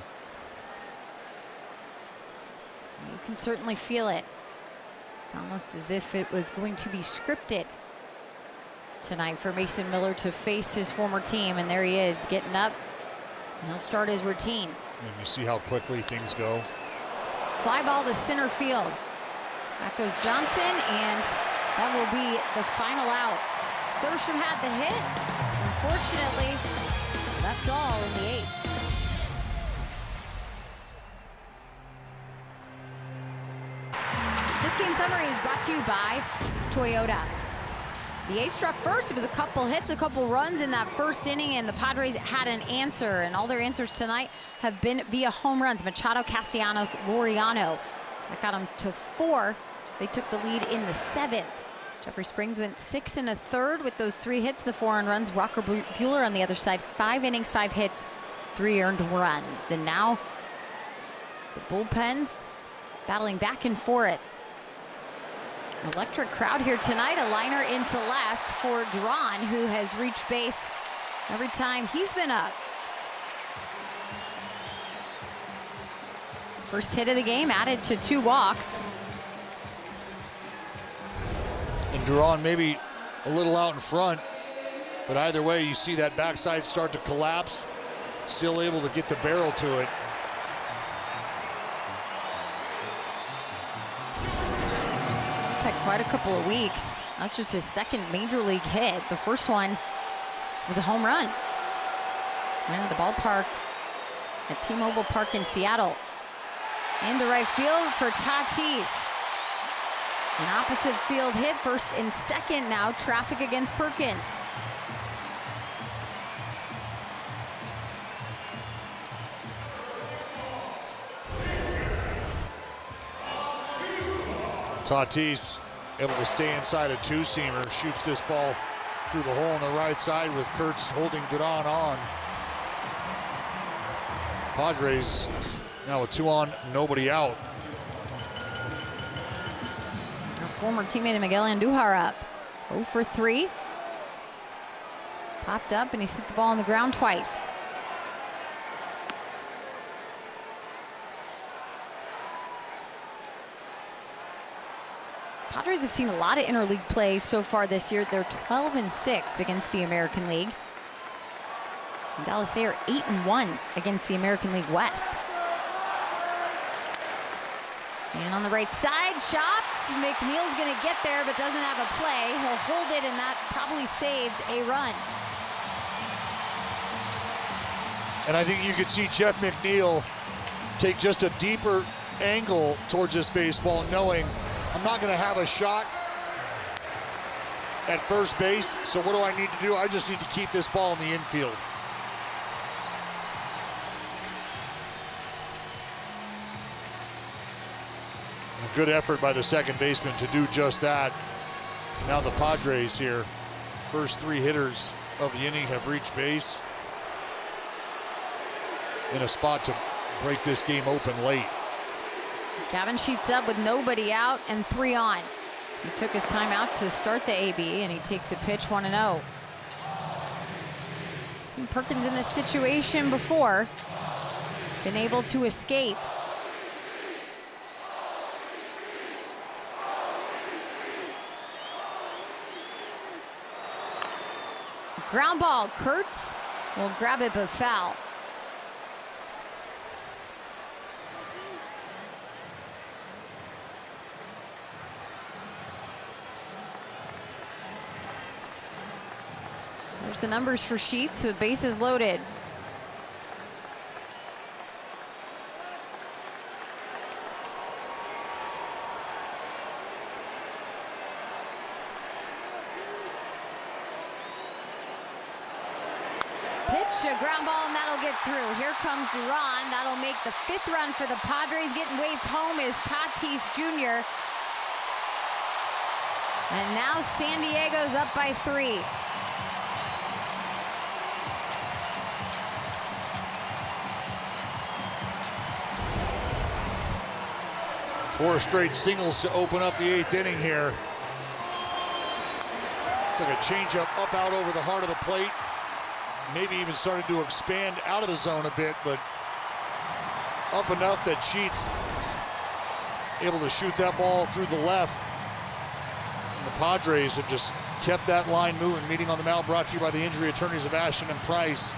You can certainly feel it. It's almost as if it was going to be scripted tonight for Mason Miller to face his former team, and there he is getting up, and he'll start his routine. And you see how quickly things go. Fly ball to center field. Back goes Johnson, and that will be the final out. Soderstrom had the hit. Unfortunately, that's all in the 8th. This game summary is brought to you by Toyota. The ace struck first. It was a couple hits, a couple runs in that first inning, and the Padres had an answer, and all their answers tonight have been via home runs. Machado, Castellanos, Laureano. That got them to 4. They took the lead in the 7th. Jeffrey Springs went 6 1/3 with those 3 hits, the 4 earned runs. Walker Buehler on the other side, 5 innings, 5 hits, 3 earned runs. And now the bullpens battling back and forth. Electric crowd here tonight. A liner into left for Duran, who has reached base every time he's been up. First hit of the game added to 2 walks. And Duran maybe a little out in front, but either way, you see that backside start to collapse. Still able to get the barrel to it. He's had quite a couple of weeks. That's just his 2nd major league hit. The first one was a home run. Right at the ballpark at T-Mobile Park in Seattle. Into right field for Tatis. An opposite field hit, 1st and 2nd now. Traffic against Perkins. Tatis able to stay inside a 2-seamer, shoots this ball through the hole on the right side with Kurtz holding Duran on. Padres now with 2 on, nobody out. Former teammate Miguel Andujar up. 0 for 3. Popped up and he's hit the ball on the ground twice. Padres have seen a lot of interleague play so far this year. They're 12-6 against the American League. In Dallas, they are 8-1 against the American League West. And on the right side, chopped. McNeil's going to get there, but doesn't have a play. He'll hold it, and that probably saves a run. And I think you could see Jeff McNeil take just a deeper angle towards this baseball, knowing I'm not going to have a shot at first base, so what do I need to do? I just need to keep this ball in the infield. A good effort by the second baseman to do just that. Now the Padres here, first 3 hitters of the inning have reached base, in a spot to break this game open late. Gavin sheets up with nobody out and 3 on. He took his time out to start the AB, and he takes a pitch 1-0. Seen Perkins in this situation before. He's been able to escape. Ground ball, Kurtz will grab it but foul. There's the numbers for Sheets with bases loaded. Pitch, a ground ball, and that'll get through. Here comes Duran. That'll make the 5th run for the Padres. Getting waved home is Tatis Jr. And now San Diego's up by 3. 4 straight singles to open up the 8th inning here. Took a changeup up out over the heart of the plate. Maybe even started to expand out of the zone a bit, but up enough that Sheets able to shoot that ball through the left. And the Padres have just kept that line moving. Meeting on the mound brought to you by the injury attorneys of Ashton and Price.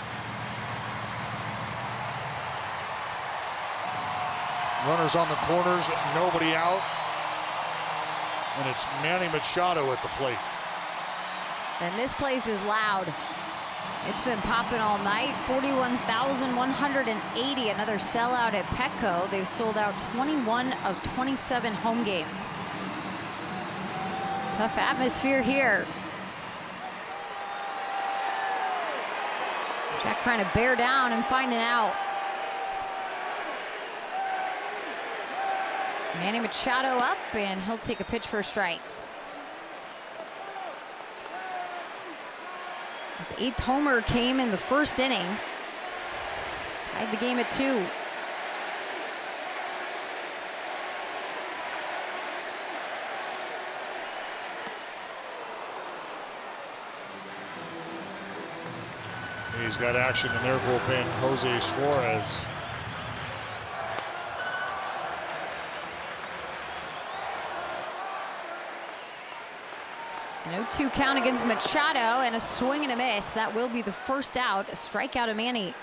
Runners on the corners, nobody out. And it's Manny Machado at the plate. And this place is loud. It's been popping all night. 41,180, another sellout at Petco. They've sold out 21 of 27 home games. Tough atmosphere here. Jack trying to bear down and find an out. Manny Machado up, and he'll take a pitch for a strike. His 8th homer came in the 1st inning. Tied the game at 2. He's got action in their bullpen, Jose Suarez. An 0-2 count against Machado, and a swing and a miss. That will be the first out. A strikeout of Manny.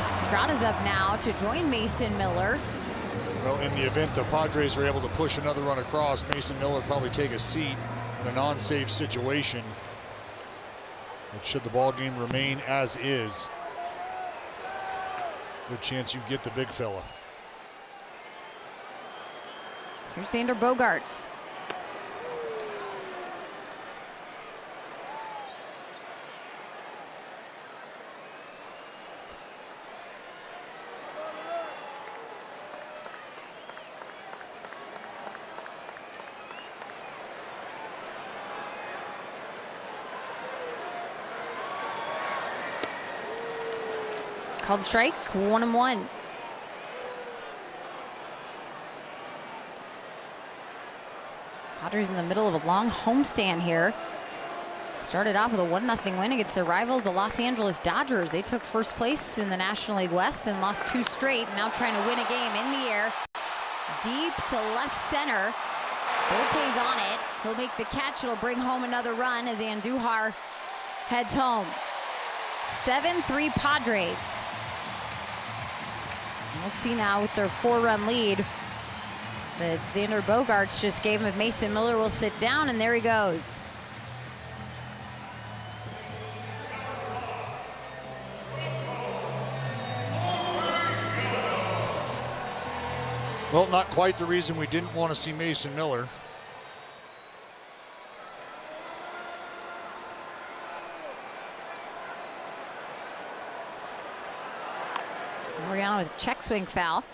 Estrada's up now to join Mason Miller. Well, in the event the Padres are able to push another run across, Mason Miller will probably take a seat in a non-safe situation. But should the ball game remain as is, good chance you get the big fella. Here's Xander Bogaerts. Called strike, 1-1. Padres in the middle of a long homestand here. Started off with a 1-0 win against their rivals, the Los Angeles Dodgers. They took first place in the National League West and lost 2 straight. Now trying to win a game in the air. Deep to left center. Bolte's on it. He'll make the catch. It'll bring home another run as Andujar heads home. 7-3 Padres. We'll see now with their 4-run lead that Xander Bogaerts just gave him. If Mason Miller will sit down, and there he goes. Well, not quite the reason we didn't want to see Mason Miller. Laureano with a check swing foul.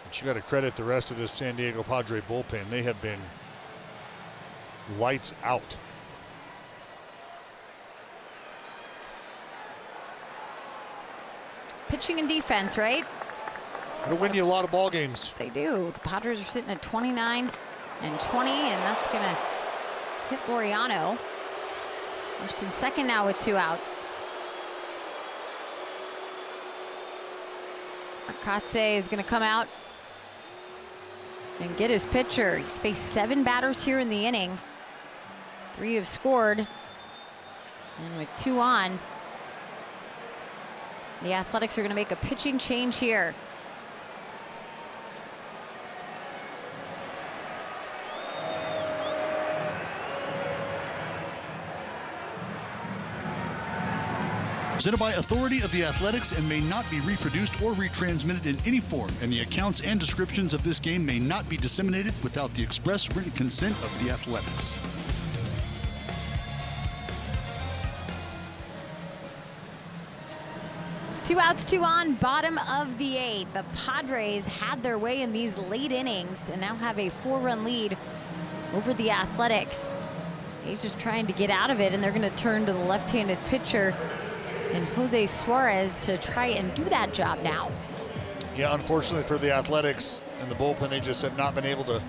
But you got to credit the rest of this San Diego Padre bullpen. They have been lights out. Pitching and defense, right? It'll win you a lot of ball games. They do. The Padres are sitting at 29 and 20, and that's going to hit Laureano. First and second now with 2 outs. Arcatse is going to come out and get his pitcher. He's faced 7 batters here in the inning. 3 have scored. And with 2 on, the Athletics are going to make a pitching change here. Presented by authority of the Athletics and may not be reproduced or retransmitted in any form, and the accounts and descriptions of this game may not be disseminated without the express written consent of the Athletics. Two outs, 2 on, bottom of the 8th. The Padres had their way in these late innings and now have a 4-run lead over the Athletics. He's just trying to get out of it, and they're going to turn to the left-handed pitcher and Jose Suarez to try and do that job now. Yeah, unfortunately for the Athletics and the bullpen, they just have not been able to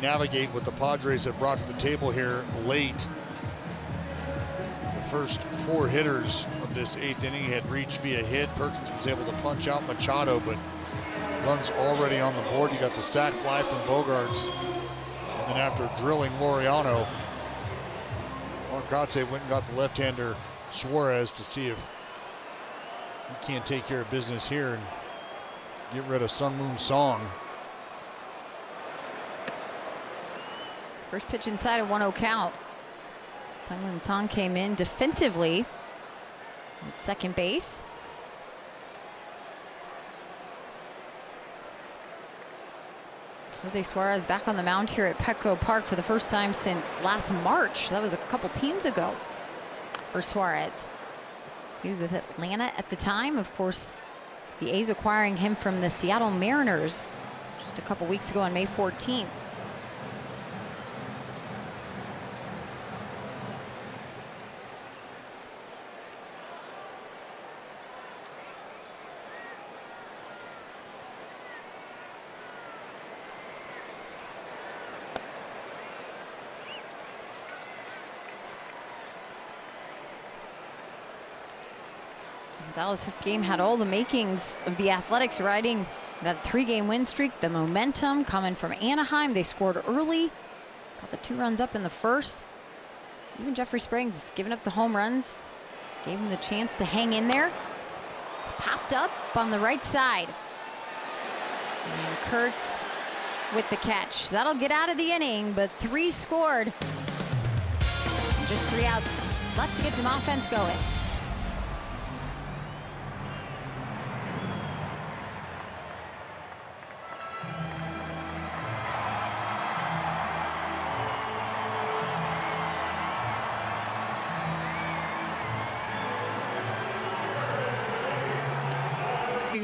navigate what the Padres have brought to the table here late. The first 4 hitters of this 8th inning had reached via hit. Perkins was able to punch out Machado, but runs already on the board. You got the sac fly from Bogaerts. And then after drilling Laureano, Arcatse went and got the left-hander Suarez to see if he can't take care of business here and get rid of Sun Moon Song. First pitch inside a 1-0 count. Sun Moon Song came in defensively at second base. Jose Suarez back on the mound here at Petco Park for the first time since last March. That was a couple teams ago for Suarez. He was with Atlanta at the time. Of course, the A's acquiring him from the Seattle Mariners just a couple weeks ago on May 14th. Dallas, this game had all the makings of the Athletics riding that 3-game win streak, the momentum coming from Anaheim. They scored early, got the 2 runs up in the first. Even Jeffrey Springs giving up the home runs, gave him the chance to hang in there. Popped up on the right side. And Kurtz with the catch. That'll get out of the inning, but 3 scored. And just 3 outs left to get some offense going.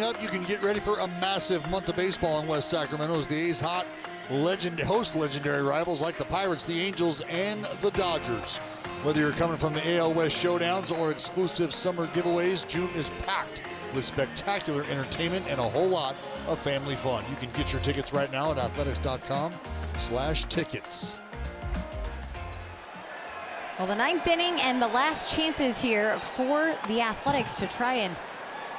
Up, you can get ready for a massive month of baseball in West Sacramento as the A's host legendary rivals like the Pirates, the Angels, and the Dodgers. Whether you're coming from the AL West showdowns or exclusive summer giveaways, June is packed with spectacular entertainment and a whole lot of family fun. You can get your tickets right now at athletics.com/tickets. Well, the 9th inning and the last chances here for the Athletics to try and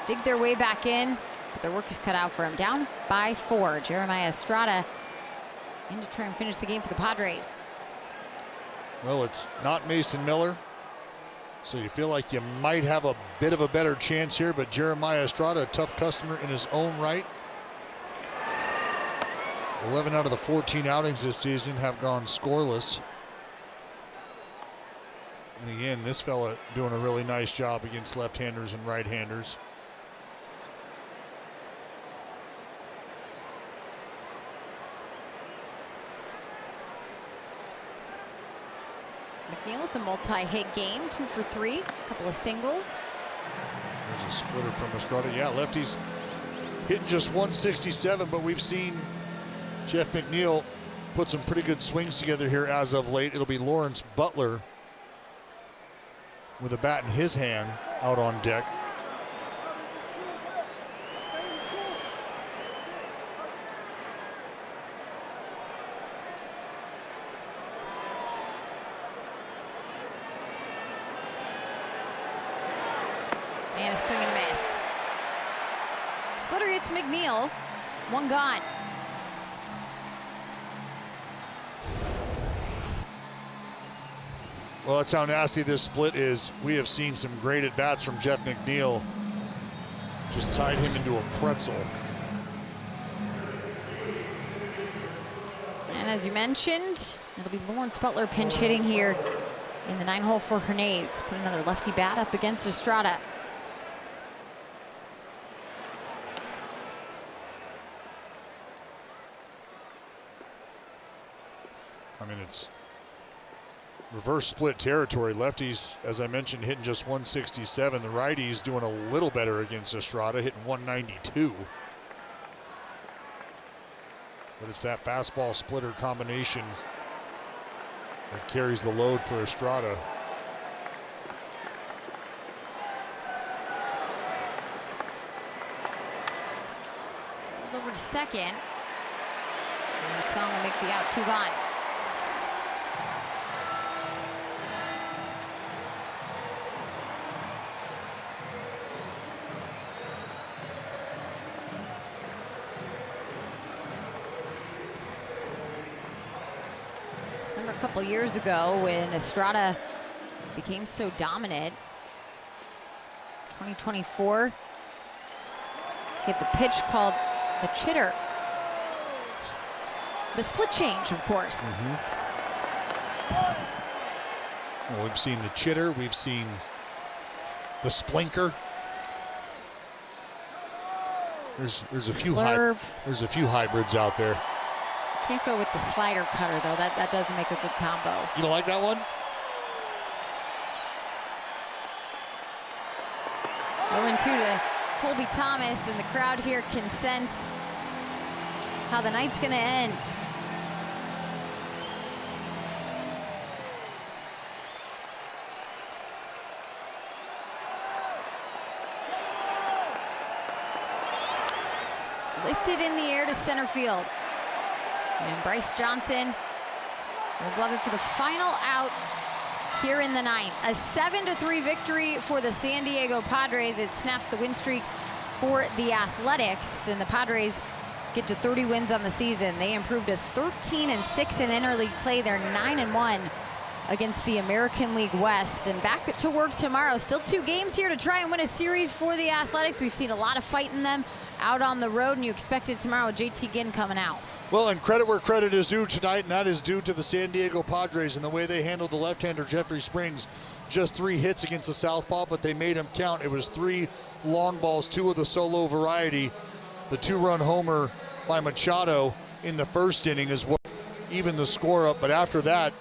dig their way back in, but their work is cut out for him. Down by 4. Jeremiah Estrada in to try and finish the game for the Padres. Well, it's not Mason Miller, so you feel like you might have a bit of a better chance here, but Jeremiah Estrada, a tough customer in his own right. 11 out of the 14 outings this season have gone scoreless. And again, this fella doing a really nice job against left-handers and right-handers. McNeil with a multi-hit game, 2 for 3, a couple of singles. There's a splitter from Estrada. Yeah, lefties hitting just 167, but we've seen Jeff McNeil put some pretty good swings together here as of late. It'll be Lawrence Butler with a bat in his hand out on deck. And a swing and a miss. Splitter hits McNeil. 1 gone. Well, that's how nasty this split is. We have seen some great at-bats from Jeff McNeil. Just tied him into a pretzel. And as you mentioned, it'll be Lawrence Butler pinch hitting here in the 9-hole for Hernandez. Put another lefty bat up against Estrada. I mean, it's reverse split territory. Lefties, as I mentioned, hitting just 167. The righties doing a little better against Estrada, hitting 192. But it's that fastball splitter combination that carries the load for Estrada. Over to second. And Song will make the out, 2 gone. Remember a couple years ago when Estrada became so dominant. 2024. Hit the pitch called the chitter. The split change, of course. Well, we've seen the chitter, we've seen the splinker. There's a few hybrids out there. Can't go with the slider cutter though. That doesn't make a good combo. You don't like that one? 0-2 to Colby Thomas, and the crowd here can sense how the night's going to end. Lifted in the air to center field. And Bryce Johnson will glove it for the final out here in the 9th. A 7-3 victory for the San Diego Padres. It snaps the win streak for the Athletics, and the Padres get to 30 wins on the season. They improved to 13-6 in interleague play. They're 9-1 against the American League West. And back to work tomorrow. Still 2 games here to try and win a series for the Athletics. We've seen a lot of fight in them out on the road, and you expect it tomorrow with JT Ginn coming out. Well, and credit where credit is due tonight, and that is due to the San Diego Padres and the way they handled the left-hander Jeffrey Springs. Just 3 hits against the southpaw, but they made him count. It was 3 long balls, 2 of the solo variety. The 2-run homer by Machado in the first inning is what evened the score up. But after that,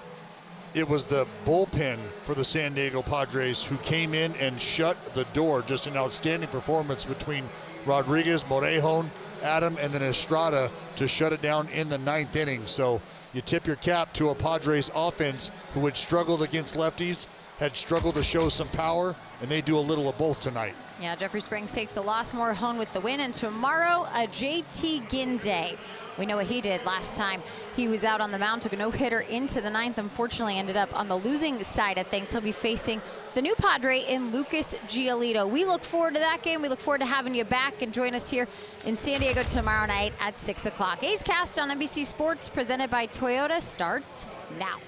it was the bullpen for the San Diego Padres who came in and shut the door. Just an outstanding performance between Rodriguez, Morejon, Adam, and then Estrada to shut it down in the 9th inning. So you tip your cap to a Padres offense who had struggled against lefties, had struggled to show some power, and they do a little of both tonight. Yeah, Jeffrey Springs takes the loss, Morejon with the win, and tomorrow a JT Ginn day. We know what he did last time. He was out on the mound, took a no-hitter into the 9th. Unfortunately, ended up on the losing side of things. He'll be facing the new Padre in Lucas Giolito. We look forward to that game. We look forward to having you back and join us here in San Diego tomorrow night at 6 o'clock. A's Cast on NBC Sports, presented by Toyota, starts now.